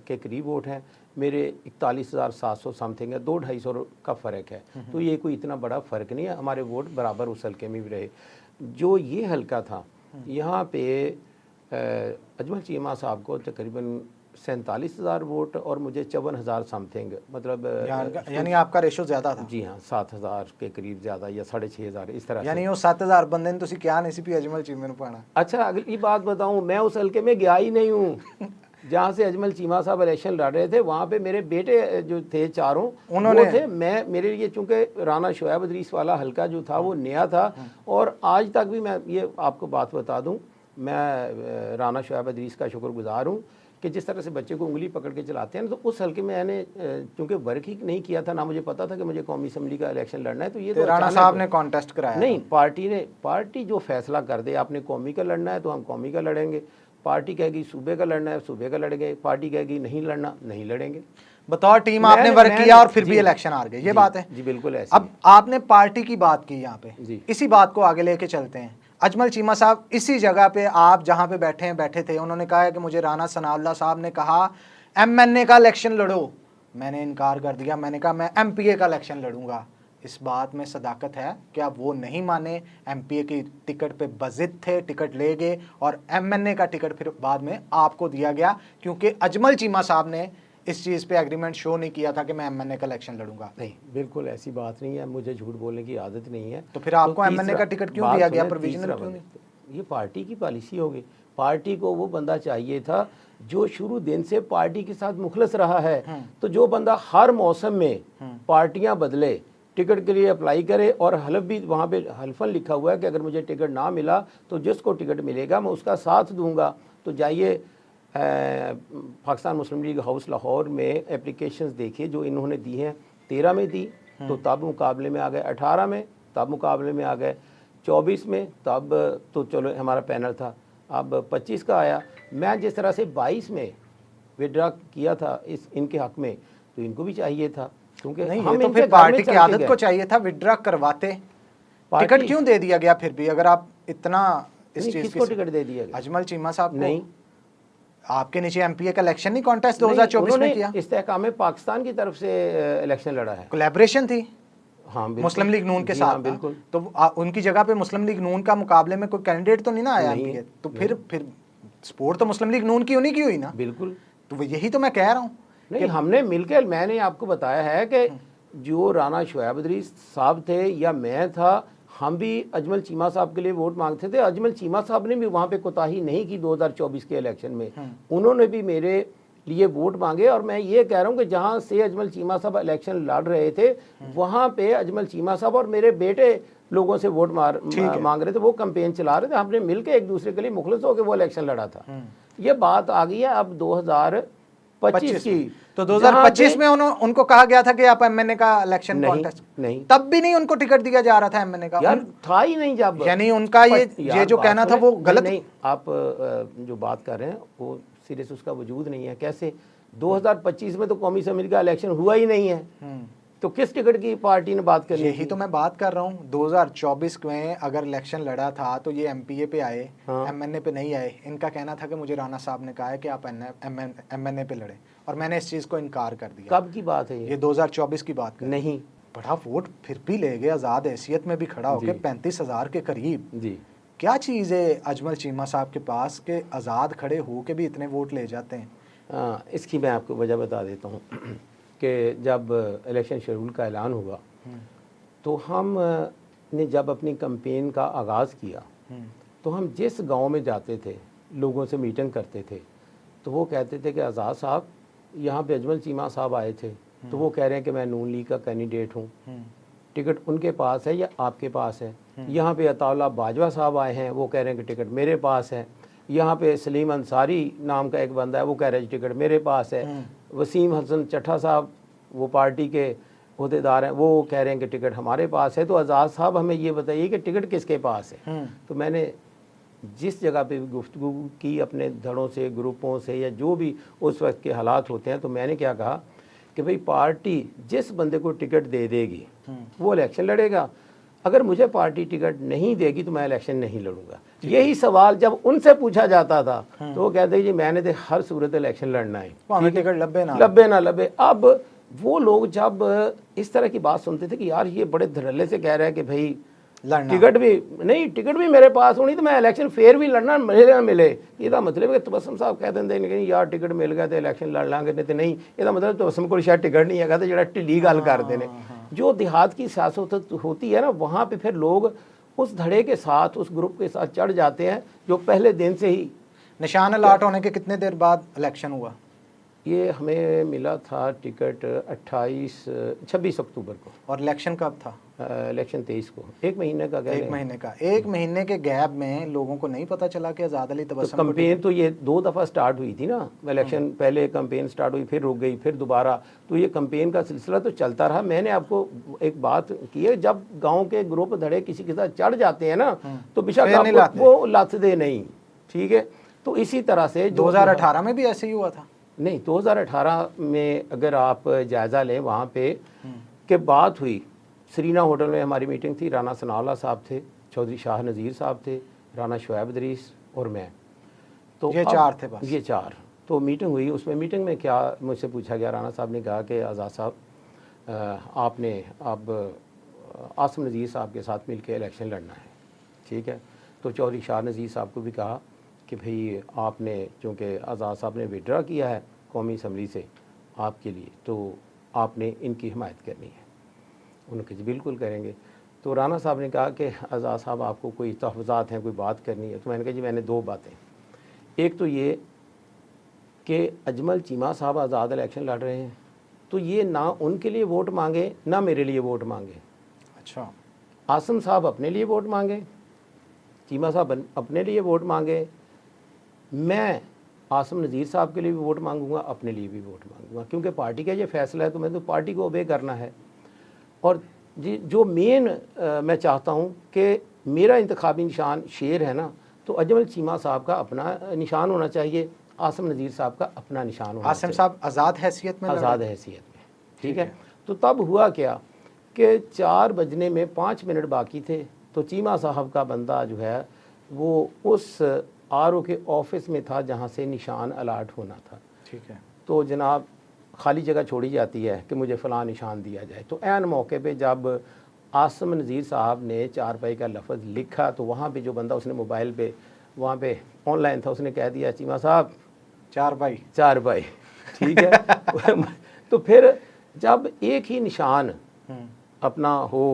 के करीब वोट हैं, मेरे 41,700 समथिंग है, 200-250 का फ़र्क है। तो ये कोई इतना बड़ा फ़र्क नहीं है, हमारे वोट बराबर उस हल्के में भी रहे। जो ये हल्का था यहाँ पे अजमल चीमा साहब को तकरीबन 47,000 वोट और मुझे 54,000 समथिंग, मतलब यानी आपका रेशो ज्यादा था। जी हाँ, 7,000 के करीब ज़्यादा या 6,500 इस तरह यानी से। वो 7,000 बंदे ने तुसी क्या नहीं सी पी अजमल चीमे ਨੂੰ पाना। अच्छा, अगली बात बताऊं, मैं उस हल्के में गया ही नहीं हूँ जहाँ से अजमल चीमा साहब इलेक्शन लड़ रहे थे। वहाँ पे मेरे बेटे जो थे चारों, उन्होंने वो थे। मैं, मेरे लिए चूंकि राना शुएब अदरीस वाला हल्का जो था वो नया था, और आज तक भी मैं ये आपको बात बता दूं, मैं राना शुएब अदरीस का शुक्रगुजार हूँ कि जिस तरह से बच्चे को उंगली पकड़ के चलाते हैं ना, तो उस हल्के में मैंने चूंकि वर्क ही नहीं किया था, ना मुझे पता था कि मुझे कौमी असम्बली का इलेक्शन लड़ना है, तो ये तो राणा अचानक साहब ने कॉन्टेस्ट कराया। नहीं, पार्टी जो फैसला कर दे, आपने कौमी का लड़ना है तो हम कौमी का लड़ेंगे, पार्टी कहेगी सूबे का लड़ना है सूबे का लड़ेंगे, पार्टी कहेगी नहीं लड़ना नहीं लड़ेंगे। बतौर टीम आपने वर्क किया और फिर भी इलेक्शन हार गए, ये बात है जी बिल्कुल ऐसे। अब आपने पार्टी की बात की यहाँ पे, जी। इसी बात को आगे लेके चलते हैं। अजमल चीमा साहब इसी जगह पे आप जहाँ पे बैठे थे, उन्होंने कहा है कि मुझे राना सनाउल्लाह साहब ने कहा एमएनए का इलेक्शन लड़ो, मैंने इनकार कर दिया, मैंने कहा मैं एमपीए का इलेक्शन लड़ूंगा। इस बात में सदाकत है कि आप वो नहीं माने, एमपीए की टिकट पे बजिद थे, टिकट ले गए और एमएनए का टिकट फिर बाद में आपको दिया गया, क्योंकि अजमल चीमा साहब ने इस चीज़ पे एग्रीमेंट शो नहीं किया था कि मैं एमएनए का इलेक्शन लड़ूंगा। नहीं, बिल्कुल ऐसी बात नहीं है, मुझे झूठ बोलने की आदत नहीं है। तो फिर आपको एमएनए का टिकट क्यों दिया गया, प्रोविजनल क्यों नहीं? ये पार्टी की पॉलिसी होगी। पार्टी को वो बंदा चाहिए था जो शुरू दिन से पार्टी के साथ मुखलस रहा है। तो जो बंदा हर मौसम में पार्टियां बदले, टिकट के लिए अप्लाई करे, और हलफ भी वहाँ पे हल्फन लिखा हुआ है कि अगर मुझे टिकट ना मिला तो जिसको टिकट मिलेगा मैं उसका साथ दूंगा। तो जाइए पाकिस्तान मुस्लिम लीग हाउस लाहौर में एप्लीकेशंस देखिए जो इन्होंने दी हैं। 13 में दी तो तब मुकाबले में आ गए, 18 में तब मुकाबले में आ गए, 24 में तब तो चलो हमारा पैनल था, अब 25 का आया। मैं जिस तरह से 22 में विड्रा किया था इस इनके हक में, तो इनको भी चाहिए था, क्योंकि नहीं, हम ये तो इनके फिर घर में पार्टी चल की के आदत गए। को चाहिए था विड्रा करवाते। पार्टी- टिकट क्यों दे दिया गया फिर भी, अगर आप इतना इस नहीं, चीज किसको टिकट दे दिया गया? अजमल चीमा साहब को। नहीं, आपके नीचे एमपीए का इलेक्शन नहीं कॉन्टेस्ट नहीं, 2024 में उन्होंने किया, इस्तेहकाम पाकिस्तान की तरफ से इलेक्शन लड़ा है। कोलैबोरेशन थी हाँ बिल्कुल। मुस्लिम लीग नून के जी साथ। हाँ, बिल्कुल। तो उनकी जगह पे मुस्लिम लीग नून का मुकाबले में कोई कैंडिडेट तो नहीं ना आया नहीं, एमपीए, तो फिर सपोर्ट तो मुस्लिम लीग नून की उन्हीं की हुई ना। बिल्कुल। तो यही तो मैं कह रहा हूँ। नहीं, हमने मिलकर, मैंने आपको बताया है कि जो राना शुएब अदरीस साहब थे या मैं था, हम भी अजमल चीमा साहब के लिए वोट मांगते थे। अजमल चीमा साहब ने भी वहाँ पे कोताही नहीं की 2024 के इलेक्शन में, उन्होंने भी मेरे लिए वोट मांगे। और मैं ये कह रहा हूँ कि जहाँ से अजमल चीमा साहब इलेक्शन लड़ रहे थे, वहाँ पे अजमल चीमा साहब और मेरे बेटे लोगों से वोट मांग रहे थे, वो कैंपेन चला रहे थे। हमने मिलकर एक दूसरे के लिए मुखलिस होकर वो इलेक्शन लड़ा था। ये बात आ गई है अब 2025 की। तो 2025 में उनको कहा गया था कि आप एमएनए का इलेक्शन कॉन्टेस्ट, नहीं, तब भी नहीं उनको टिकट दिया जा रहा था एमएनए का। यार था ही नहीं जब, यानी उनका ये जो कहना था वो गलत। नहीं, आप जो बात कर रहे हैं वो सीरियस उसका वजूद नहीं है। कैसे 2025 में तो कौमी असम्बली का इलेक्शन हुआ ही नहीं है, तो किस टिकट की पार्टी ने बात करनी? यही तो मैं बात कर रहा हूँ। 2024 में अगर इलेक्शन लड़ा था तो ये एमपीए पे आए, एमएनए पे नहीं आए। इनका कहना था कि मुझे राणा साहब ने कहा है कि आप एमएनए पे लड़े, और मैंने इस चीज़ को इनकार कर दिया। कब की बात है ये 2024 की बात कर। नहीं, बड़ा वोट फिर भी ले गए, आज़ाद हैसियत में भी खड़ा होकर 35,000 के करीब। जी। क्या चीज़ है अजमल चीमा साहब के पास के आज़ाद खड़े हो के भी इतने वोट ले जाते हैं? इसकी मैं आपको वजह बता देता हूँ कि जब इलेक्शन शेड्यूल का ऐलान हुआ तो हम ने जब अपनी कैंपेन का आगाज़ किया तो हम जिस गांव में जाते थे, लोगों से मीटिंग करते थे, तो वो कहते थे कि आज़ाद साहब यहाँ पे अजमल चीमा साहब आए थे, तो वो कह रहे हैं कि मैं नून लीग का कैंडिडेट हूँ, टिकट उनके पास है या आपके पास है। यहाँ पे अताउल्लाह बाजवा साहब आए हैं, वो कह रहे हैं कि टिकट मेरे पास है। यहाँ पे सलीम अंसारी नाम का एक बंदा है, वो कह रहे हैं टिकट मेरे पास है। वसीम हसन चट्ठा साहब वो पार्टी के अहदेदार हैं, वो कह रहे हैं कि टिकट हमारे पास है। तो आज़ाद साहब हमें ये बताइए कि टिकट किसके पास है? तो मैंने जिस जगह पे भी गुफ्तगू की अपने धड़ों से, ग्रुपों से, या जो भी उस वक्त के हालात होते हैं, तो मैंने क्या कहा कि भाई पार्टी जिस बंदे को टिकट दे देगी वो इलेक्शन लड़ेगा, अगर मुझे पार्टी टिकट नहीं देगी तो मैं इलेक्शन नहीं लड़ूंगा। यही सवाल जब उनसे पूछा जाता था तो वो कहते जी मैंने तो हर सूरत इलेक्शन लड़ना है, टिकट लब्बे ना लब्बे। अब वो लोग जब इस तरह की बात सुनते थे कि यार ये बड़े धड़ल्ले से कह रहे हैं कि भाई लड़ना। टिकट भी मेरे पास होनी तो मैं इलेक्शन फेर भी लड़ना मिले ना मिले। ਇਹਦਾ ਮਤਲਬ ਹੈ ਕਿ ਤਬਸਮ ਸਾਹਿਬ ਕਹਿ ਦਿੰਦੇ ਨੇ ਕਿ ਯਾਰ ਟਿਕਟ ਮਿਲ ਗਿਆ ਤੇ ਇਲੈਕਸ਼ਨ ਲੜ ਲਾਂਗੇ ਨਹੀਂ ਤੇ ਨਹੀਂ। ਇਹਦਾ ਮਤਲਬ ਤਬਸਮ ਕੋਲ ਸ਼ਾਇਦ ਟਿਕਟ नहीं है तो ਜਿਹੜਾ ਢਿੱਲੀ ਗੱਲ ਕਰਦੇ ਨੇ। जो देहात की सियासत होती है ना वहाँ पे फिर लोग उस धड़े के साथ उस ग्रुप के साथ चढ़ जाते हैं जो पहले दिन से ही। निशान अलाट होने के कितने देर बाद इलेक्शन हुआ? ये हमें मिला था टिकट 26 अक्टूबर को। और इलेक्शन कब था? इलेक्शन 23 को। एक महीने का गैप। एक महीने के गैप में लोगों को नहीं पता चला कि आज़ाद अली तबस्सुम तो कंपेन तो ये 2 दफ़ा स्टार्ट हुई थी ना। इलेक्शन पहले कंपेन स्टार्ट हुई, फिर रुक गई, फिर दोबारा। तो ये कंपेन का सिलसिला तो चलता रहा। मैंने आपको एक बात की है, जब गाँव के ग्रुप धड़े किसी के साथ चढ़ जाते हैं ना तो बेशक आपको वो लाते नहीं। ठीक है, तो इसी तरह से 2018 में भी ऐसे ही हुआ था। नहीं, 2018 में अगर आप जायज़ा लें वहाँ पे के बात हुई, सरीना होटल में हमारी मीटिंग थी। राना सनाउल्लाह साहब थे, चौधरी शाह नज़ीर साहब थे, राना शुएब इदरीस और मैं। तो ये 4 थे बस। ये 4 तो मीटिंग हुई। उसमें मीटिंग में क्या मुझसे पूछा गया, राना साहब ने कहा कि आज़ाद साहब आपने अब आसिम नज़ीर साहब के साथ मिल के इलेक्शन लड़ना है। ठीक है, तो चौधरी शाह नज़ीर साहब को भी कहा कि भाई आपने चूँकि आज़ाद साहब ने विड्रा किया है कौमी असम्बली से आपके लिए, तो आपने इनकी हिमायत करनी है। उन्होंने कहा बिल्कुल करेंगे। तो राना साहब ने कहा कि आज़ाद साहब आपको कोई तहफ़्फ़ुज़ात हैं, कोई बात करनी है। तो मैंने कहा जी मैंने 2 बातें, एक तो ये कि अजमल चीमा साहब आज़ाद इलेक्शन लड़ रहे हैं तो ये ना उनके लिए वोट मांगे ना मेरे लिए वोट मांगे। अच्छा, आसिम साहब अपने लिए वोट मांगे, चीमा साहब अपने लिए वोट मांगे, मैं आसिम नज़ीर साहब के लिए भी वोट मांगूंगा, अपने लिए भी वोट मांगूंगा, क्योंकि पार्टी का ये फैसला है तो मैं तो पार्टी को ओबे करना है। और जो मेन मैं चाहता हूँ कि मेरा इंतखाबी निशान शेर है ना, तो अजमल चीमा साहब का अपना निशान होना चाहिए, आसिम नज़ीर साहब का अपना निशान होना चाहिए। आसिम साहब आज़ाद हैसियत में? आज़ाद हैसियत में। ठीक है, तो तब हुआ क्या कि 4 बजने में 5 मिनट बाकी थे तो चीमा साहब का बंदा जो है वो उस RO के ऑफिस में था जहाँ से निशान अलाट होना था। ठीक है, तो जनाब खाली जगह छोड़ी जाती है कि मुझे फ़लाँ निशान दिया जाए। तो ऐन मौके पे जब आसिम नज़ीर साहब ने 4 पाई का लफ्ज़ लिखा तो वहाँ पे जो बंदा उसने मोबाइल पे वहाँ पे ऑनलाइन था उसने कह दिया चीमा साहब 4 पाई। ठीक है। तो फिर जब एक ही निशान अपना हो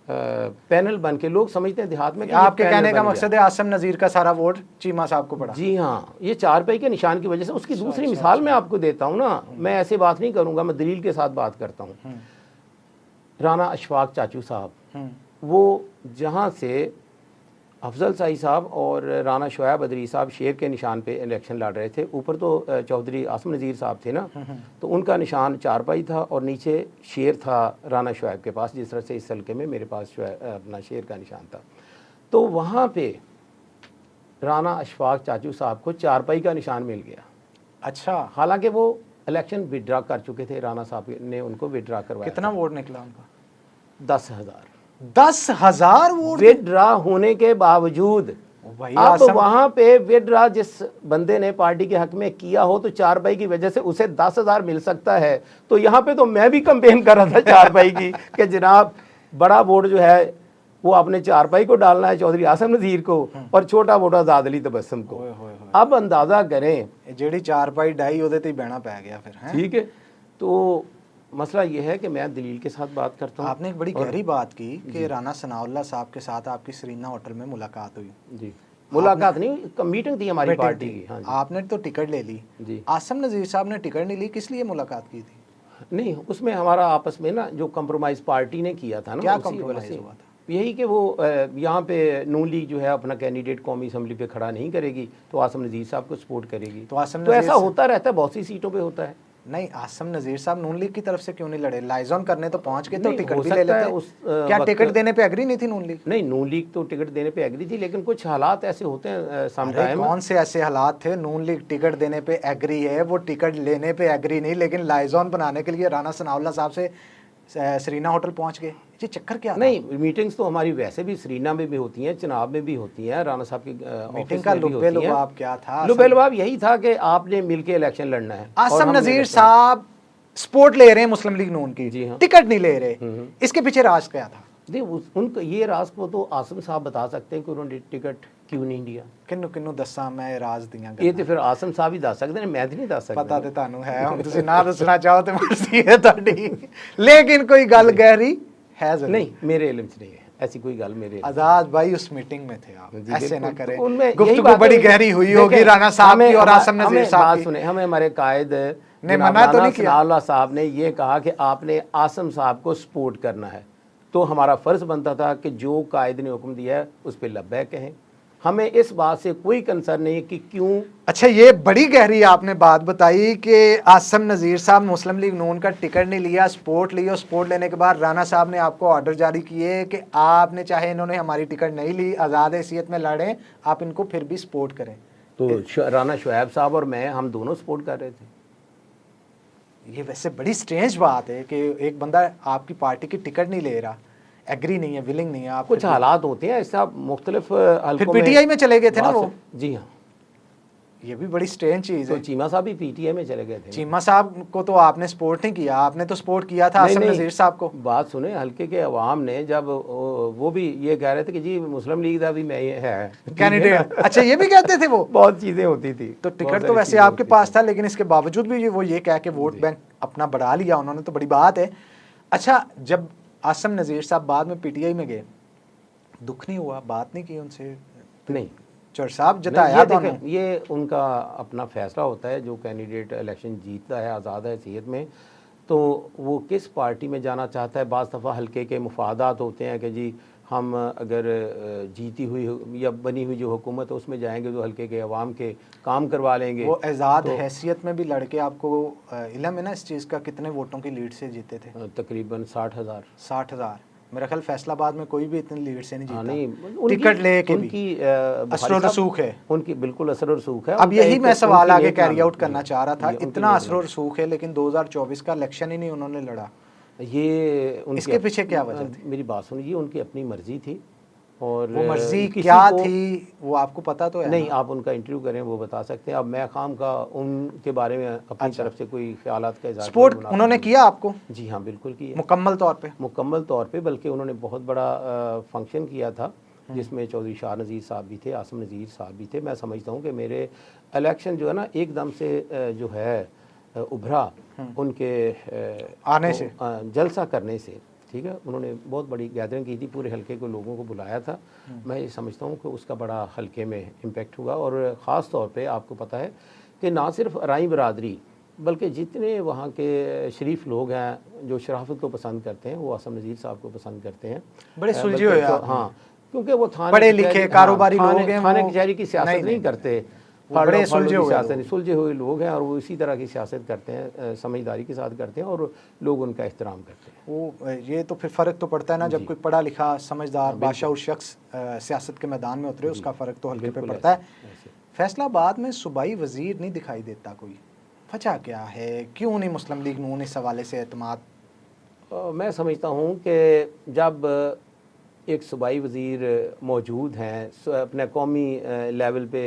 पैनल बन के, लोग समझते हैं देहात में कि आपके कहने का मकसद है आसिम नज़ीर का सारा वोट चीमा साहब को पड़ा? जी हाँ, ये 4 पाई के निशान की वजह से। उसकी दूसरी मिसाल मैं आपको देता हूँ ना, मैं ऐसे बात नहीं करूँगा, मैं दलील के साथ बात करता हूँ। राना अशफाक चाचू साहब, वो जहाँ से अफजल साई साहब और राना शुएब इदरीस साहब शेर के निशान पे इलेक्शन लड़ रहे थे, ऊपर तो चौधरी आसिम नज़ीर साहब थे ना, तो उनका निशान 4 पाई था और नीचे शेर था राना शुएब के पास, जिस तरह से इस हल्के में मेरे पास अपना शेर का निशान था। तो वहाँ पे राना अशफाक चाचू साहब को 4 पाई का निशान मिल गया। अच्छा, हालांकि वो इलेक्शन विड्रा कर चुके थे, राना साहब ने उनको विड्रा करवाया। कितना वोट निकला उनका? 10,000। 10,000 वोट विड्रा होने के बावजूद। अब वहाँ पे विड्रा जिस बंदे ने पार्टी के हक में किया हो तो 4 पाई की वजह से उसे 10,000 मिल सकता है। तो यहाँ पे तो मैं भी कंपेन कर रहा था 4 पाई की कि जनाब बड़ा वोट जो है वो आपने 4 पाई को डालना है, चौधरी आसिम नज़ीर को, और छोटा वोट आज़ाद अली तबस्सुम को। अब अंदाज़ा करें जेड़ी 4 पाई डाई ओदे ते बहना पै गया फिर है। ठीक है, तो मसला ये है कि मैं दलील के साथ बात करता हूँ। आपने एक बड़ी गहरी बात की कि राना सनाउल्लाह साहब के साथ आपकी सरीना होटल में मुलाकात हुई। जी, मुलाकात नहीं, मीटिंग थी हमारी पार्टी की। हाँ जी। आपने तो टिकट ले ली जी। आसिम नज़ीर साहब ने टिकट नहीं ली, किस लिए मुलाकात की थी? नहीं, उसमें हमारा आपस में ना जो कंप्रोमाइज़ पार्टी ने किया था ना, क्या कंप्रोमाइज़ हुआ था? यही कि वो यहाँ पे नून लीग जो है अपना कैंडिडेट कौमी असम्बली पे खड़ा नहीं करेगी तो आसिम नज़ीर साहब को सपोर्ट करेगी। तो ऐसा होता रहता है, बहुत सी सीटों पे होता है। नहीं, आसिम नज़ीर साहब नून लीग की तरफ से क्यों नहीं लड़े? लाइजॉन करने तो पहुंच गए तो टिकट भी ले लेते। क्या टिकट देने पे एग्री नहीं थी नून लीग? नहीं, नून लीग तो टिकट देने पे एग्री थी, लेकिन कुछ हालात ऐसे होते हैं समटाइम। कौन से ऐसे हालात थे? नून लीग टिकट देने पे एग्री है, वो टिकट लेने पे एग्री नहीं, लेकिन लाइजॉन बनाने के लिए राना सनाउल्लाह साहब से सरीना होटल पहुंच गए। ये चक्कर क्या? नहीं, मीटिंग्स तो हमारी वैसे भी सरीना में भी होती हैं, चनाब में भी होती हैं, राना साहब की मीटिंग का लुब्बे-लुबाब क्या था? लुब्बे-लुबाब यही था कि आपने मिलके इलेक्शन लड़ना है। आसिम नज़ीर साहब सपोर्ट ले रहे हैं मुस्लिम लीग नून की, जी हाँ, टिकट नहीं ले रहे, इसके पीछे राज क्या था? उनको ये राज को तो आसम साहब बता सकते हैं कि उन्होंने टिकट क्यों नहीं लिया। ਕਿੰਨੂੰ ਕਿੰਨੂੰ ਦੱਸਾਂ ਮੈਂ ਇਹ ਰਾਜ਼ ਦੀਆਂ ये तो फिर आसम साहब ही दस सकते हैं, मैं तो नहीं दस ਪਤਾ सकता। ਤੇ ਤੁਹਾਨੂੰ ਹੈ, ਹੁਣ ਤੁਸੀਂ ਨਾ ਦੱਸਣਾ ਚਾਹੋ ਤੇ ਮਰਜ਼ੀ ਹੈ ਤੁਹਾਡੀ, ਲੇਕਿਨ ਕੋਈ ਗੱਲ ਗਹਿਰੀ है जरूर। नहीं, मेरे इल्म से नहीं है ऐसी कोई गल मेरे। आजाद भाई उस मीटिंग में थे आप, जी, ऐसे ना बिल्कुल। करें, तो उनमें यही गुफ्तगू बात बड़ी है, गहरी हुई होगी देखें, राणा साहब की और आसम हमें नजीर साहब बात की। सुने, हमें हमारे कायद ने जनाब मना तो राणा नहीं किया। सनाउल्लाह साहब ने ये कहा कि आपने आसम साहब को सपोर्ट करना है, तो हमारा फ़र्ज़ बनता था कि जो कायद ने हुक्म दिया है उस पर लब्बैक कहें। हमें इस बात से कोई कंसर्न नहीं कि क्यों। अच्छा, ये बड़ी गहरी आपने बात बताई कि आसम नज़ीर साहब मुस्लिम लीग नून का टिकट नहीं लिया, सपोर्ट लिया, सपोर्ट लेने के बाद राणा साहब ने आपको ऑर्डर जारी किए कि आपने चाहे इन्होंने हमारी टिकट नहीं ली, आज़ाद हैसियत में लड़ें, आप इनको फिर भी सपोर्ट करें। तो राणा शुएब साहब और मैं, हम दोनों सपोर्ट कर रहे थे। ये वैसे बड़ी स्ट्रेंज बात है कि एक बंदा आपकी पार्टी की टिकट नहीं ले रहा, एग्री नहीं है, विलिंग नहीं है, आप कुछ हालात होते हैं ऐसा मुख्तलिफ फिर हल्कों पीटीआई में चले गए थे ना बात वो। जी हाँ, ये भी बड़ी स्ट्रेंज चीज़ तो है। चीमा साहब भी पीटीआई में चले गए थे। चीमा साहब को तो आपने सपोर्ट नहीं किया, आपने तो सपोर्ट किया था नहीं, आसम नहीं, नज़ीर साहब को। बात सुने, हल्के के अवाम ने जब वो भी ये कह रहे थे कि जी मुस्लिम लीग का भी मैं ये है कैंडिडेट, अच्छा ये भी कहते थे वो। बहुत चीज़ें होती थी, तो बहुत टिकट तो सारी वैसे चीज़ें आपके होती पास थी। था, लेकिन इसके बावजूद भी वो ये कह के वोट बैंक अपना बढ़ा लिया उन्होंने, तो बड़ी बात है। अच्छा, जब आसम नज़ीर साहब बाद में पीटीआई में गए, दुख नहीं हुआ, बात नहीं की उनसे? नहीं, चौर साहब नहीं, जताया ये तो देखें, ये उनका अपना फैसला होता है। जो कैंडिडेट इलेक्शन जीतता है आज़ाद हैसियत में, तो वो किस पार्टी में जाना चाहता है। बाज़ दफ़ा हल्के के मुफादात होते हैं कि जी हम अगर जीती हुई या बनी हुई जो हुकूमत है उसमें जाएंगे तो हल्के के अवाम के काम करवा लेंगे। वो आज़ाद तो हैसियत में भी लड़के, आपको इल्म है ना इस चीज़ का, कितने वोटों की लीड से जीते थे? तकरीबन 60,000। 60,000। मेरा ख्याल फैसलाबाद में कोई भी इतनी लीड से नहीं हाँ, जीता। नहीं, टिकट लेके भी उनकी असर और रसूख है। उनकी बिल्कुल असर और रसूख है। अब उनका यही एक- मैं सवाल उनकी आगे नेक कैरी नाम- आउट करना चाह रहा था, ये उनकी इतना नेक असर और रसूख है, लेकिन 2024 का इलेक्शन ही नहीं उन्होंने लड़ा। ये उनकी इसके पीछे क्या वजह थी? मेरी बात सुनिए, उनकी अपनी मर्जी थी और वो मर्जी किसी क्या को- थी वो आपको पता तो है नहीं, ना? आप उनका इंटरव्यू करें, वो बता सकते हैं। अब मैं खाम का उनके बारे में अपनी अच्छा। तरफ से कोई ख्यालात का इज़हार सपोर्ट मुनासिब उन्होंने नहीं। किया आपको जी हाँ, बिल्कुल किया, मुकम्मल तौर पे? मुकम्मल तौर पे। बल्कि उन्होंने बहुत बड़ा फंक्शन किया था जिसमें चौधरी शाह नज़ीर साहब भी थे, आसम नज़ीर साहब भी थे। मैं समझता हूँ कि मेरे इलेक्शन जो है ना एकदम से जो है उभरा उनके आने से, जलसा करने से। ठीक है, उन्होंने बहुत बड़ी गैदरिंग की थी, पूरे हलके को लोगों को बुलाया था। मैं ये समझता हूँ कि उसका बड़ा हलके में इम्पेक्ट हुआ। और ख़ास तौर पे आपको पता है कि ना सिर्फ राई बरादरी बल्कि जितने वहाँ के शरीफ लोग हैं जो शराफत को पसंद करते हैं वो आसम नज़ीर साहब को पसंद करते हैं। बड़े सुलझे बल्कि हुए तो- आप। हाँ, क्योंकि वो थाने पढ़े कचहरी- लिखे कारोबारी हाँ, लोग हैं, थाने वो- कचहरी की सियासत नहीं, नहीं नहीं, करते। वो बड़े फाड़ो सुलझे की हुए सियासत लोग। नहीं, सुलझे हुए लोग हैं और वो इसी तरह की सियासत करते हैं, समझदारी के साथ करते हैं और लोग उनका एहतराम करते हैं। वो ये तो फिर फ़र्क तो पड़ता है ना, जब कोई पढ़ा लिखा समझदार बादशाह शख्स सियासत के मैदान में उतरे, उसका फ़र्क तो हल्के पे बिल्कुल पड़ता है। ऐसे। फैसलाबाद में सूबाई वजीर नहीं दिखाई देता कोई, वजह क्या है? क्यों नहीं मुस्लिम लीग नून इस हवाले से एतमाद? मैं समझता हूँ कि जब एक सूबाई वज़ीर मौजूद हैं, अपने कौमी लेवल पे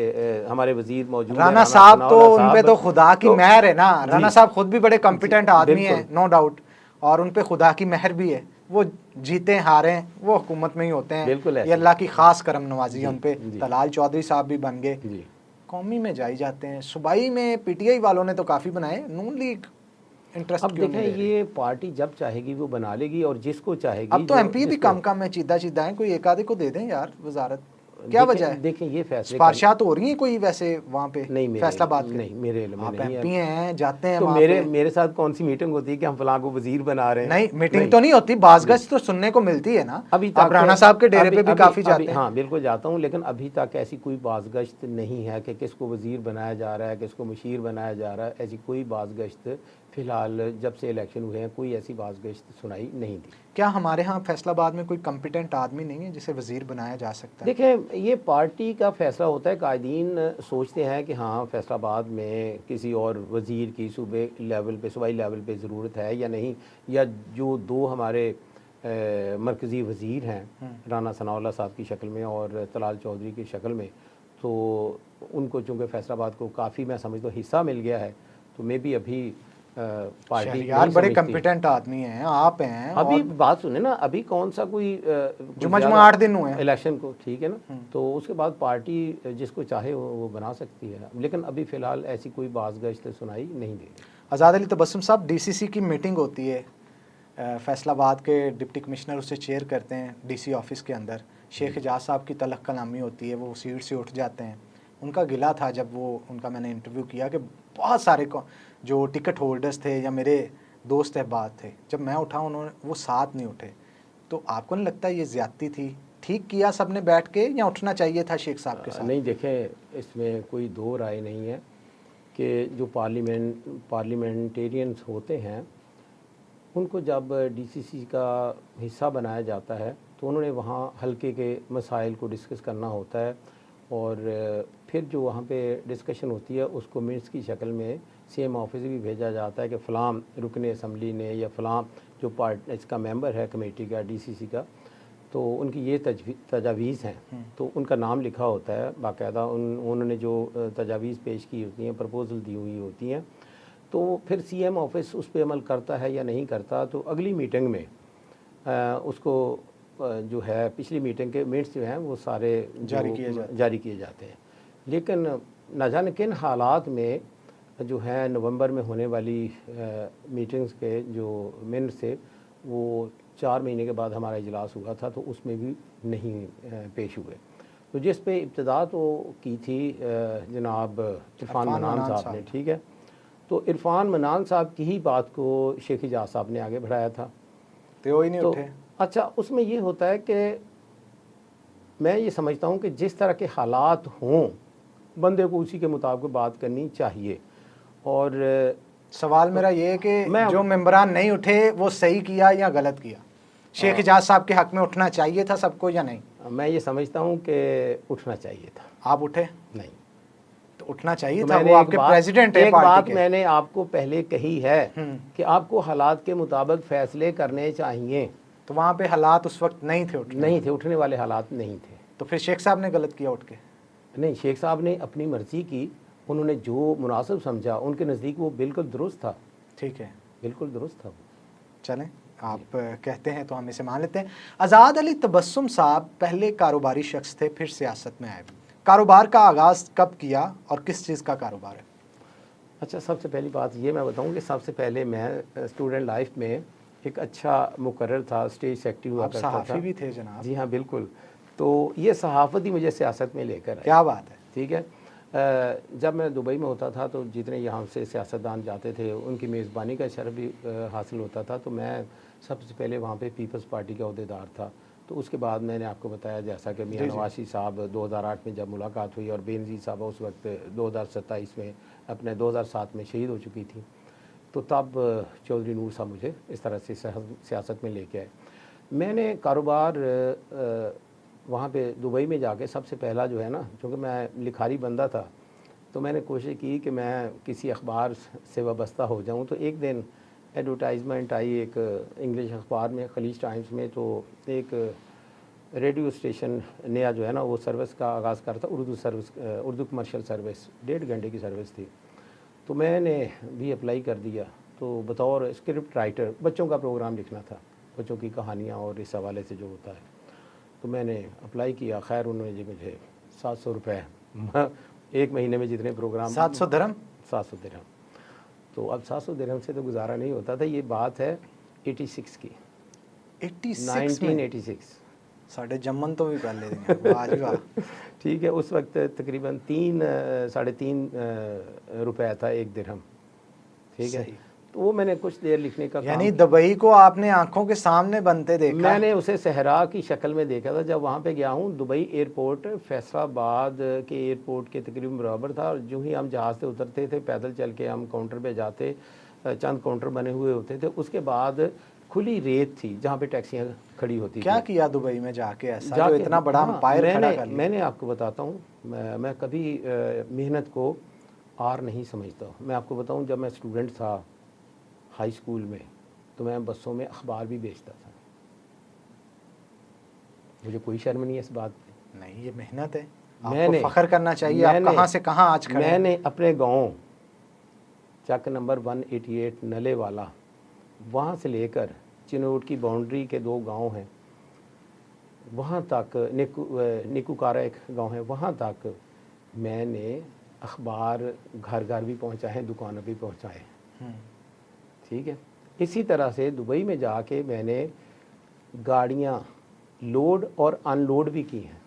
हमारे वज़ीर मौजूद हैं, राणा साहब तो सनाउल्लाह उन पे साहब, तो खुदा की मेहर है ना। राणा जी। साहब खुद भी बड़े कॉम्पिटेंट आदमी हैं, बिल्कुल। नो डाउट, और उन पे खुदा की मेहर भी है। वो जीते हारे वो हुकूमत में ही होते हैं, बिल्कुल ऐसे। ये अल्लाह की खास करम नवाजी है जी, उन पे। जी। तलाल चौधरी साहब भी बन गए, जी। कौमी में जाई जाते हैं। सूबाई में पीटीआई वालों ने तो काफ़ी बनाए, नून लीग इंटरेस्ट अब क्यों नहीं देखें, ले रही? ये पार्टी जब चाहेगी वो बना लेगी और जिसको चाहेगी। अब तो एमपी भी जिसको- कम कम है, चीदा चीदा है, कोई एक आधे को दे दें यार वजारत, क्या वजह है? देखें ये फैसले सिफारिशात हो रही हैं कोई वैसे वहाँ पे? नहीं, मेरे फैसलाबाद पे नहीं, मेरे इल्म में आप नहीं एमपी है। हैं, जाते हैं तो वहाँ मेरे पे। मेरे साथ कौन सी मीटिंग होती है कि हम फलां को वजीर बना रहे हैं? नहीं, मीटिंग तो नहीं होती, बाज़गश तो सुनने को मिलती है ना। अभी आप राणा साहब के डेरे पे भी काफ़ी अभी- जाते हैं। हाँ, बिल्कुल जाता हूँ, लेकिन अभी तक ऐसी कोई बाज़गश्त नहीं है कि किसको वज़ीर बनाया जा रहा है, किसको मुशीर बनाया जा रहा है। ऐसी कोई बाज़गश्त फ़िलहाल जब से इलेक्शन हुए हैं कोई ऐसी बाज़गश्त सुनाई नहीं दी। क्या हमारे यहाँ फैसलाबाद में कोई कॉम्पिटेंट आदमी नहीं है जिसे वजीर बनाया जा सकता है? देखें, ये पार्टी का फैसला होता है। कायदीन सोचते हैं कि हाँ फैसलाबाद में किसी और वज़ीर की सूबे लेवल पे, सूबाई लेवल पे ज़रूरत है या नहीं, या जो दो हमारे मरकज़ी वज़ीर हैं राणा सनाउल्लाह साहब की शक्ल में और तलाल चौधरी की शक्ल में, तो उनको चूँकि फैसलाबाद को काफ़ी मैं समझता हूँ हिस्सा मिल गया है, तो मैं भी अभी पार्टी शहरियार नहीं बड़े समझती। कॉम्पिटेंट आदमी हैं, आप हैं। अभी और बात सुने ना, अभी कौन सा कोई जुम्मा 8 दिन हुए हैं। इलेक्शन को, ठीक है ना, तो उसके बाद पार्टी जिसको चाहे वो बना सकती है, लेकिन अभी फ़िलहाल ऐसी कोई बाज़ गश्त सुनाई नहीं दे रही। आज़ाद अली तबस्सुम साहब, डीसीसी की मीटिंग होती है, फैसलाबाद के डिप्टी कमिश्नर उसे चेयर करते हैं डीसी ऑफिस के अंदर। शेख एजाज साहब की तलख कलामी होती है, वो सीट से उठ जाते हैं। उनका गिला था जब वो उनका मैंने इंटरव्यू किया कि बहुत सारे जो टिकट होल्डर्स थे या मेरे दोस्त अहबाब थे, जब मैं उठा उन्होंने वो साथ नहीं उठे। तो आपको नहीं लगता ये ज़्यादती थी? ठीक किया सबने बैठ के, या उठना चाहिए था शेख साहब के साथ? नहीं, देखें, इसमें कोई दो राय नहीं है कि जो पार्लियामेंटेरियंस होते हैं उनको जब डीसीसी का हिस्सा बनाया जाता है तो उन्होंने वहाँ हल्के के मसाइल को डिस्कस करना होता है, और फिर जो वहाँ पे डिस्कशन होती है उसको मिनट्स की शक्ल में सीएम ऑफिस भी भेजा जाता है कि फ़लाँ रुकने असम्बली ने या फ़लाँ जो पार्ट इसका मेंबर है कमेटी का, डीसीसी का, तो उनकी ये तजावीज़ हैं, तो उनका नाम लिखा होता है बाकायदा। उन्होंने जो तजावीज़ पेश की होती हैं, प्रपोज़ल दी हुई होती हैं, तो फिर सीएम ऑफिस उस पर अमल करता है या नहीं करता, तो अगली मीटिंग में उसको जो है पिछली मीटिंग के मिनट्स जो हैं वो सारे जारी किए जाते हैं। लेकिन न जाने किन हालात में जो है नवंबर में होने वाली मीटिंग्स के जो मिनट्स थे वो 4 महीने के बाद हमारा इजलास हुआ था, तो उसमें भी नहीं पेश हुए। तो जिस पे इब्तिदा तो की थी जनाब इरफान मनान साहब ने, ठीक है, तो इरफान मनान साहब की ही बात को शेख एजाज साहब ने आगे बढ़ाया था, तो ही नहीं उठे। अच्छा, उसमें ये होता है कि मैं ये समझता हूँ कि जिस तरह के हालात हों बंदे को उसी के मुताबिक बात करनी चाहिए। और सवाल मेरा ये है कि जो मेंबरान नहीं उठे वो सही किया या गलत किया? शेख एजाज साहब के हक में उठना चाहिए था सबको या नहीं? मैं ये समझता हूँ कि उठना चाहिए था। आप उठे नहीं? तो उठना चाहिए तो था, वो आपके प्रेसिडेंट है। एक बात मैंने आपको पहले कही है कि आपको हालात के मुताबिक फैसले करने चाहिए। तो वहाँ पे हालात उस वक्त नहीं थे, उठने वाले हालात नहीं थे। तो फिर शेख साहब ने गलत किया उठ के? नहीं, शेख साहब ने अपनी मर्जी की, उन्होंने जो मुनासिब समझा, उनके नज़दीक वो बिल्कुल दुरुस्त था। ठीक है, बिल्कुल दुरुस्त था। चलें, आप कहते हैं तो हम इसे मान लेते हैं। आज़ाद अली तबस्सुम साहब पहले कारोबारी शख्स थे, फिर सियासत में आए। कारोबार का आगाज़ कब किया और किस चीज़ का कारोबार है? अच्छा, सबसे पहली बात ये मैं बताऊं कि सबसे पहले मैं स्टूडेंट लाइफ में एक अच्छा मुकर्रर था, स्टेज सेक्रेटरी हुआ करता था। सहाफ़ी भी थे जनाब? जी हाँ, बिल्कुल। तो ये सहाफ़त ही मुझे सियासत में लेकर आई। क्या बात है। ठीक है। जब मैं दुबई में होता था तो जितने यहाँ से सियासतदान जाते थे उनकी मेज़बानी का शरफ़ भी हासिल होता था, तो मैं सबसे पहले वहाँ पे पीपल्स पार्टी का अहदेदार था। तो उसके बाद मैंने आपको बताया जैसा कि मियां नवाज़ साहब 2008 में जब मुलाकात हुई, और बेनज़ीर साहब उस वक्त 2027 में अपने 2007 में शहीद हो चुकी थी, तो तब चौधरी नूर साहब मुझे इस तरह से सियासत में लेके आए। मैंने कारोबार वहाँ पे दुबई में जाके सबसे पहला जो है ना, क्योंकि मैं लिखारी बंदा था, तो मैंने कोशिश की कि मैं किसी अखबार से वाबस्ता हो जाऊँ। तो एक दिन एडवर्टाइजमेंट आई एक इंग्लिश अखबार में, खलीज टाइम्स में, तो एक रेडियो स्टेशन नया जो है ना वो सर्विस का आगाज़ करता, उर्दू कमर्शियल सर्विस, 1.5 घंटे की सर्विस थी। तो मैंने भी अप्लाई कर दिया। तो बतौर स्क्रिप्ट राइटर बच्चों का प्रोग्राम लिखना था, बच्चों की कहानियाँ और इस हवाले से जो होता है, तो मैंने अप्लाई किया। खैर उन्होंने जी मुझे 700 रुपये एक महीने में जितने प्रोग्राम, 700 दिरहम। 700 दिरहम। तो अब 700 दिरहम से तो गुजारा नहीं होता था। ये बात है 86 की, 1986। साढ़े जम्मन तो भी पहले दिन। वाह जी वाह। ठीक है, उस वक्त तकरीबन 3-3.5 रुपये था एक दिरहम। ठीक है, तो वो मैंने कुछ देर लिखने का, यानी दुबई को आपने आंखों के सामने बनते देखा? मैंने उसे सहरा की शक्ल में देखा था। जब वहाँ पे गया हूँ, दुबई एयरपोर्ट फैसलाबाद के एयरपोर्ट के तकरीबन बराबर था, और जो ही हम जहाज़ से उतरते थे पैदल चल के हम काउंटर पे जाते, चंद काउंटर बने हुए होते थे, उसके बाद खुली रेत थी जहाँ पे टैक्सियाँ खड़ी होती थी। क्या किया दुबई में जाके ऐसा जो इतना बड़ा एम्पायर खड़ा कर लिया? मैंने आपको बताता हूँ, मैं कभी मेहनत को आर नहीं समझता। मैं आपको बताऊँ, जब मैं स्टूडेंट था हाई स्कूल में, तो मैं बसों में अखबार भी बेचता था। मुझे कोई शर्म नहीं है इस बात पे। नहीं, ये मेहनत है, आपको फख्र करना चाहिए। आप कहाँ से कहाँ आज खड़े हैं। मैंने अपने गांव चक नंबर 188 नले वाला, वहाँ से लेकर चिनोट की बाउंड्री के 2 गांव हैं, वहाँ तक निकुकारा एक गांव है, वहाँ तक मैंने अखबार घर घर भी पहुँचाए हैं, दुकानों भी पहुँचाए हैं। ठीक है। इसी तरह से दुबई में जाके मैंने गाड़ियाँ लोड और अनलोड भी की हैं।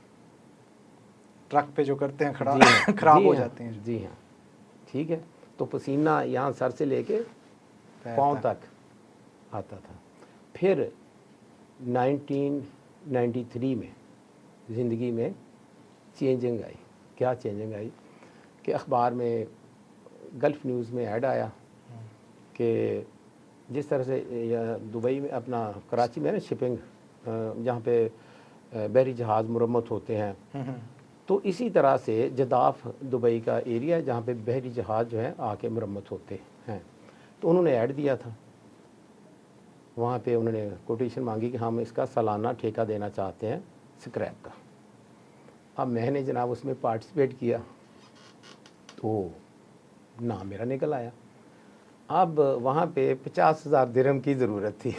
ट्रक पे जो करते हैं खड़ा जी हाँ, खराब जी हो हाँ, जाते हैं। जी हाँ। ठीक है। तो पसीना यहाँ सर से लेके पाँव तक आता था। फिर 1993 में ज़िंदगी में चेंजिंग आई। क्या चेंजिंग आई कि अखबार में गल्फ़ न्यूज़ में ऐड आया कि जिस तरह से दुबई में अपना कराची में ना शिपिंग जहाँ पे बहरी जहाज़ मुरम्मत होते हैं, तो इसी तरह से जदाफ दुबई का एरिया है जहाँ पे बहरी जहाज़ जो है आके मुरम्मत होते हैं। तो उन्होंने ऐड दिया था, वहाँ पे उन्होंने कोटेशन मांगी कि हम इसका सालाना ठेका देना चाहते हैं स्क्रैप का। अब मैंने जनाब उसमें पार्टिसिपेट किया तो नाम मेरा निकल आया। अब वहाँ पे 50,000 दिरहम की ज़रूरत थी।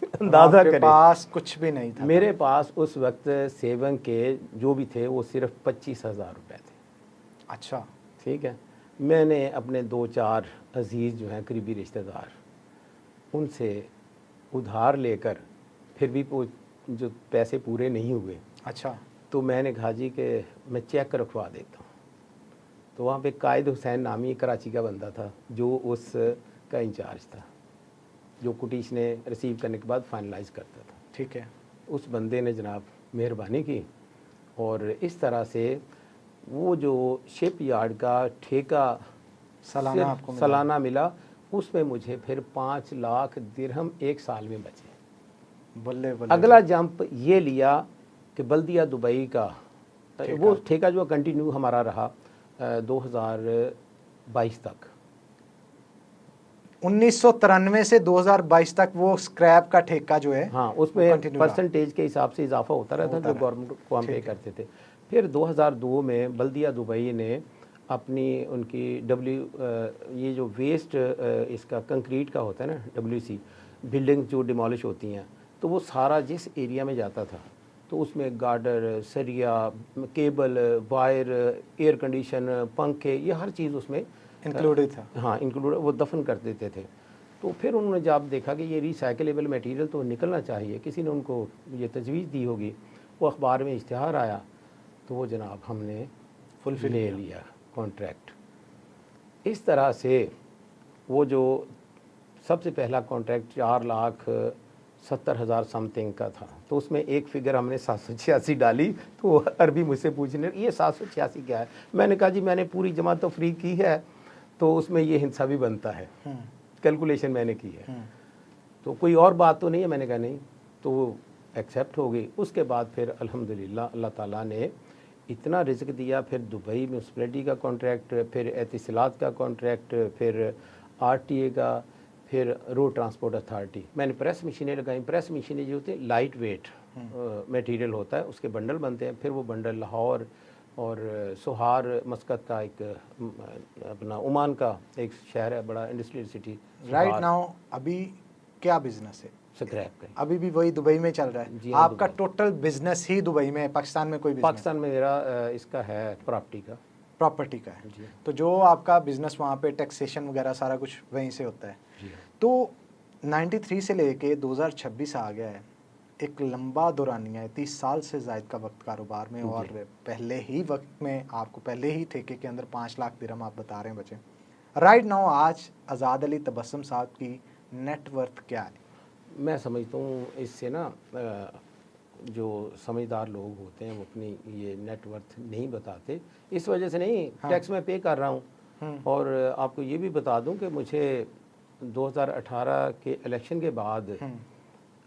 अंदाज़ा आपके करें, पास कुछ भी नहीं था। मेरे पास उस वक्त सेविंग के जो भी थे वो सिर्फ 25,000 रुपये थे। अच्छा। ठीक है। मैंने अपने 2-4 अजीज़ जो हैं करीबी रिश्तेदार, उनसे उधार लेकर, फिर भी वो जो पैसे पूरे नहीं हुए, अच्छा। तो मैंने कहा जी कि मैं चेक रखवा देता हूँ। तो वहाँ पे कायद हुसैन नामी कराची का बंदा था जो उस का इंचार्ज था, जो कुटीश ने रिसीव करने के बाद फाइनलाइज करता था। ठीक है। उस बंदे ने जनाब मेहरबानी की और इस तरह से वो जो शिप यार्ड का ठेका सालाना आपको मिला। सालाना मिला, उसमें मुझे फिर 5 लाख दिरहम एक साल में बचे। बल्ले बल्ले। अगला जंप ये लिया कि बल्दिया दुबई का वो ठेका जो कंटिन्यू हमारा रहा 2022 तक। 1993 से 2022 तक वो स्क्रैप का ठेका जो है, हाँ, उसमें परसेंटेज के हिसाब से इजाफा होता रहता जो गवर्नमेंट को हम पे करते थे। फिर 2002 में बल्दिया दुबई ने अपनी उनकी ये जो वेस्ट इसका कंक्रीट का होता है ना, WC बिल्डिंग जो डिमोलिश होती हैं, तो वो सारा जिस एरिया में जाता था तो उसमें गार्डर, सरिया, केबल, वायर, एयर कंडीशन, पंखे, ये हर चीज़ उसमें इंक्लूडेड था। हाँ, इंक्लूड वो दफन कर देते थे। तो फिर उन्होंने जब देखा कि ये रिसाइकलेबल मटेरियल तो निकलना चाहिए, किसी ने उनको ये तजवीज़ दी होगी, वो अखबार में इश्तिहार आया, तो वो जनाब हमने फुलफिल ले लिया कॉन्ट्रैक्ट। इस तरह से वो जो सबसे पहला कॉन्ट्रैक्ट 4,70,000 समथिंग का था, तो उसमें एक फिगर हमने 786 डाली, तो वो अरबी मुझसे पूछने ये 786 क्या है। मैंने कहा जी मैंने पूरी जमा तो फ्री की है, तो उसमें ये हिस्सा भी बनता है, कैलकुलेशन मैंने की है, तो कोई और बात तो नहीं है। मैंने कहा नहीं, तो वो एक्सेप्ट हो गई। उसके बाद फिर अल्हम्दुलिल्लाह अल्लाह ताला ने इतना रिज़्क दिया, फिर दुबई म्यूनसिपैलिटी का कॉन्ट्रैक्ट, फिर एतिसलात का कॉन्ट्रैक्ट, फिर RTA का, फिर रोड ट्रांसपोर्ट अथॉरिटी। मैंने प्रेस मशीनें लगाई। प्रेस मशीनें जो होती हैं लाइट वेट मटेरियल होता है, उसके बंडल बनते हैं, फिर वो बंडल लाहौर और सोहार मस्कत का एक अपना ओमान का एक शहर है, बड़ा इंडस्ट्रियल सिटी। राइट नाउ अभी क्या बिजनेस है स्क्रैप का अभी भी वही दुबई में चल रहा है? जी हाँ, आपका टोटल बिजनेस ही दुबई में है, पाकिस्तान में कोई बिजनेस? पाकिस्तान में मेरा इसका है प्रॉपर्टी का, प्रॉपर्टी का है। जी। तो जो आपका बिजनेस वहाँ पे टैक्सेशन वगैरह सारा कुछ वहीं से होता है। जी। तो 93 से लेके 2026 आ गया है, एक लंबा दौरानिया है, 30 साल से ज़ायद का वक्त कारोबार में, और पहले ही वक्त में आपको पहले ही ठेके के अंदर 5 लाख दिरहम आप बता रहे हैं बचे। राइट नाउ आज आज़ाद अली तबस्सुम साहब की नेटवर्थ क्या है? मैं समझता हूँ इससे ना जो समझदार लोग होते हैं वो अपनी ये नेटवर्थ नहीं बताते, इस वजह से नहीं। टैक्स मैं पे कर रहा हूँ। और आपको ये भी बता दूँ कि मुझे 2018 के इलेक्शन के बाद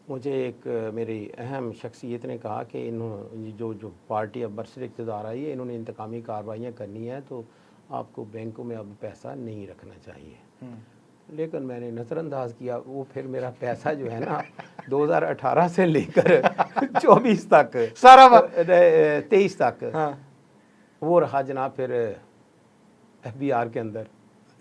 मुझे एक मेरी अहम शख्सियत ने कहा कि इन्होंने जो पार्टी अब बरसर इक़्तिदार आई है, इन्होंने इंतकामी कार्रवाइयाँ करनी है, तो आपको बैंकों में अब पैसा नहीं रखना चाहिए। लेकिन मैंने नज़रअंदाज किया। वो फिर मेरा पैसा जो है ना 2018 से लेकर 24 तक सारा 23 तक वो रहा जनाब फिर FBR के अंदर।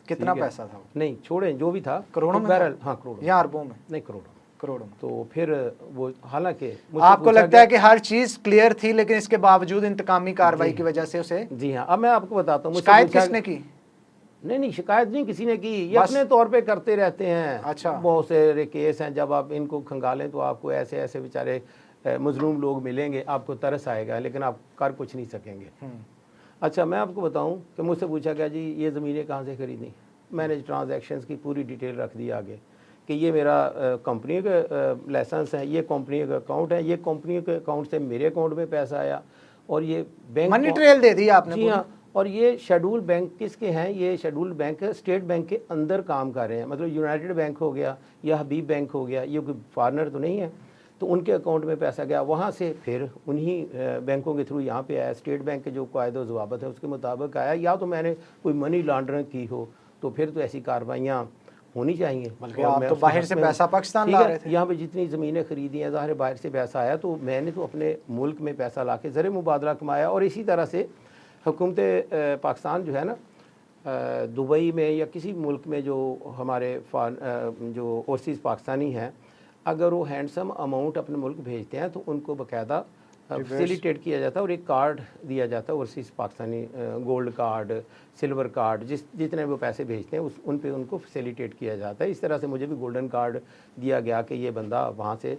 कितना ठीक है। पैसा था वो? नहीं छोड़ें, जो भी था करोड़ों में बहरहाल, था? हाँ करोड़ों या अरबों में? नहीं करोड़ों। करोड़ों में। तो फिर वो हालांकि मुझसे आपको पूछा लगता है गया- कि हर चीज क्लियर थी, लेकिन इसके बावजूद इंतकामी कार्रवाई जी। की वजह से उसे जी हाँ, अब मैं आपको बताता हूँ, मुझसे शिकायत पूछा- किसने की? नहीं शिकायत नहीं किसी ने की, ये बस- अपने तौर पे करते रहते हैं। अच्छा। बहुत सारे केस हैं, जब आप इनको खंगालें तो आपको ऐसे ऐसे बेचारे मजलूम लोग मिलेंगे, आपको तरस आएगा, लेकिन आप कर कुछ नहीं सकेंगे। अच्छा मैं आपको बताऊं कि मुझसे पूछा गया जी ये ज़मीनें कहाँ से खरीदी, मैंने ट्रांजैक्शंस की पूरी डिटेल रख दी आगे कि ये मेरा कंपनी का लाइसेंस है, ये कंपनी का अकाउंट है, ये कंपनी के अकाउंट से मेरे अकाउंट में पैसा आया, और ये बैंक मनी ट्रेल दे दी आपने जी पूरी? हाँ, और ये शेड्यूल बैंक किसके हैं, ये शेड्यूल बैंक स्टेट बैंक के अंदर काम कर रहे हैं, मतलब यूनाइटेड बैंक हो गया या हबीब बैंक हो गया, ये कोई फॉरनर तो नहीं है, तो उनके अकाउंट में पैसा गया, वहाँ से फिर उन्हीं बैंकों के थ्रू यहाँ पे आया, स्टेट बैंक के जो कायदे और ज़वाबत है उसके मुताबिक आया, या तो मैंने कोई मनी लॉन्ड्रिंग की हो तो फिर तो ऐसी कार्रवाइयाँ होनी चाहिए। बल्कि और आप मैं तो उसके बाहर हक से में- पैसा पाकिस्तान ठीक ला है, रहे थे। यहाँ पे जितनी ज़मीनें खरीदी हैं ज़ाहिर बाहर से पैसा आया, तो मैंने तो अपने मुल्क में पैसा ला के ज़र मुबादला कमाया, और इसी तरह से हुकूमत पाकिस्तान जो है ना, दुबई में या किसी मुल्क में जो हमारे जो ओवरसीज़ पाकिस्तानी हैं, अगर वो हैंडसम अमाउंट अपने मुल्क भेजते हैं तो उनको बाकायदा फैसिलिटेट किया जाता है, और एक कार्ड दिया जाता है overseas Pakistani, gold card, silver card, जितने वो पैसे भेजते हैं उन पे उनको फैसिलिटेट किया जाता है। इस तरह से मुझे भी गोल्डन कार्ड दिया गया कि ये बंदा वहाँ से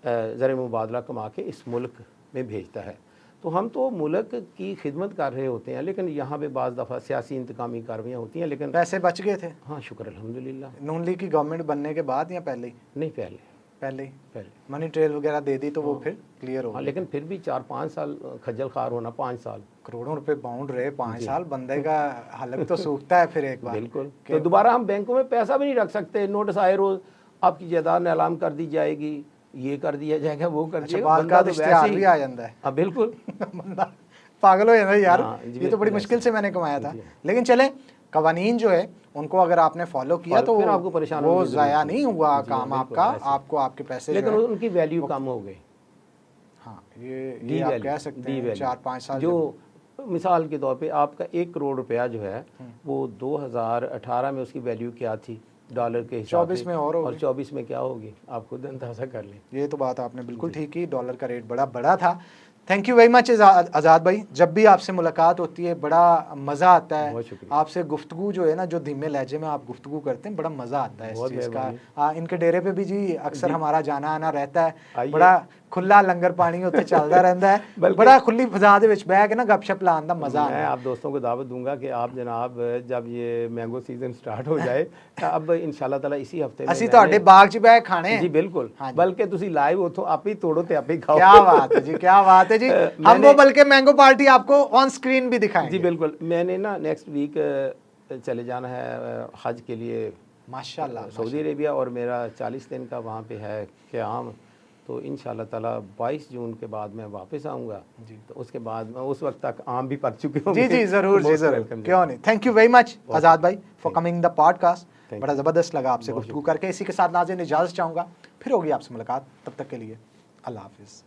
ज़र मुबादला कमा के इस मुल्क में भेजता है। तो हम तो मुल्क की खिदमत कर रहे होते हैं, लेकिन यहाँ पे बाज़ दफ़ा सियासी इंतकामी कार्रवाइयाँ होती हैं, लेकिन पैसे बच गए थे हाँ शुक्र अल्हम्दुलिल्लाह। नून लीग की गवर्नमेंट बनने के बाद या पहले ही? नहीं पहले पहले ही पहले मनी ट्रेल वगैरह दे दी तो वो फिर क्लियर हो हाँ, गया। लेकिन फिर भी 4-5 साल खज्जल खार होना, 5 साल करोड़ों रुपए बाउंड रहे 5 साल, बंदे का हलक तो सूखता है फिर एक बार। बिल्कुल। तो दोबारा हम बैंकों में पैसा भी नहीं रख सकते, नोटिस आए रोज आपकी जायदाद नीलाम कर दी जाएगी, ये कर दिया जाएगा, वो कर अच्छा, दिया बाल बंदा का तो इश्तिहार वैसे भी ही आ जाता है। हाँ बिल्कुल। बंदा पागल हो जाता है यार। हाँ, जी, ये तो बड़ी बिल्कुल मुश्किल से मैंने कमाया था, जी। लेकिन चले कवानीन जो है उनको अगर आपने फॉलो किया तो फिर आपको परेशान वो होने की ज़ाया ज़रूरत नहीं नहीं। हुआ जी, काम बिल्कुल, आपका, ऐसे। आपको आपके पैसे जो लेकिन है। उनकी वैल्यू कम हो गई, हाँ, ये आप कह सकते हैं 4-5 साल जो मिसाल के तौर पे आपका 1 करोड़ रुपया जो है वो 2018 में उसकी वैल्यू क्या थी डॉलर के हिसाब 24 से, में और होगी। 24 में क्या होगी, आप खुद अंदाजा कर लें। ये तो बात आपने बिल्कुल ठीक की, डॉलर का रेट बड़ा बड़ा था। थैंक यू वेरी मच आज़ाद भाई, जब भी आपसे मुलाकात होती है बड़ा मज़ा आता है। बहुत शुक्रिया। आपसे गुफ्तगू जो है ना, जो धीमे लहजे में आप गुफ्तगू करते हैं, बड़ा मज़ा आता है इस बहुत चीज़ मेहरबानी। का। इनके डेरे पे भी जी अक्सर हमारा जाना आना रहता है, आइए। बड़ा खुला लंगर पानी उत्ते चलता रहता है, बल्कि- बड़ा खुली फिजा दे विच बैठ के ना गपशप लाने दा मज़ा मैं आता आप दोस्तों को दावत दूंगा कि आप जनाब जब ये मैंगो सीजन स्टार्ट हो जाए अब इंशाल्लाह ताला इसी हफ्ते में ਅਸੀਂ मैंने- ਤੁਹਾਡੇ ਬਾਗ 'ਚ ਬਹਿ ਖਾਣੇ जी बिल्कुल, हाँ जी। बल्कि तुसी लाइव उठो आप ही तोड़ो ते आप ही खाओ। क्या बात है जी, क्या बात है जी। हम मैंने- वो बल्कि मैंगो पार्टी आपको ऑन स्क्रीन भी दिखाएंगे। जी बिल्कुल, मैंने ना नेक्स्ट वीक चले जाना है हज के लिए माशाल्लाह सऊदी अरेबिया, और मेरा 40 दिन का वहाँ पे है क़याम, तो इंशाल्लाह ताला 22 जून के बाद मैं वापस आऊँगा जी। तो उसके बाद उस वक्त तक आम भी पक चुके होंगे। जी जी जरूर तो जी most जरूर, welcome क्यों नहीं। थैंक यू वेरी मच आज़ाद भाई for coming the podcast, Thank बड़ा ज़बरदस्त लगा आपसे बहुत गुफ्तगू करके। इसी के साथ नाज़रीन इजाज़त चाहूँगा, फिर होगी आपसे मुलाकात, तब तक के लिए अल्लाह हाफिज़।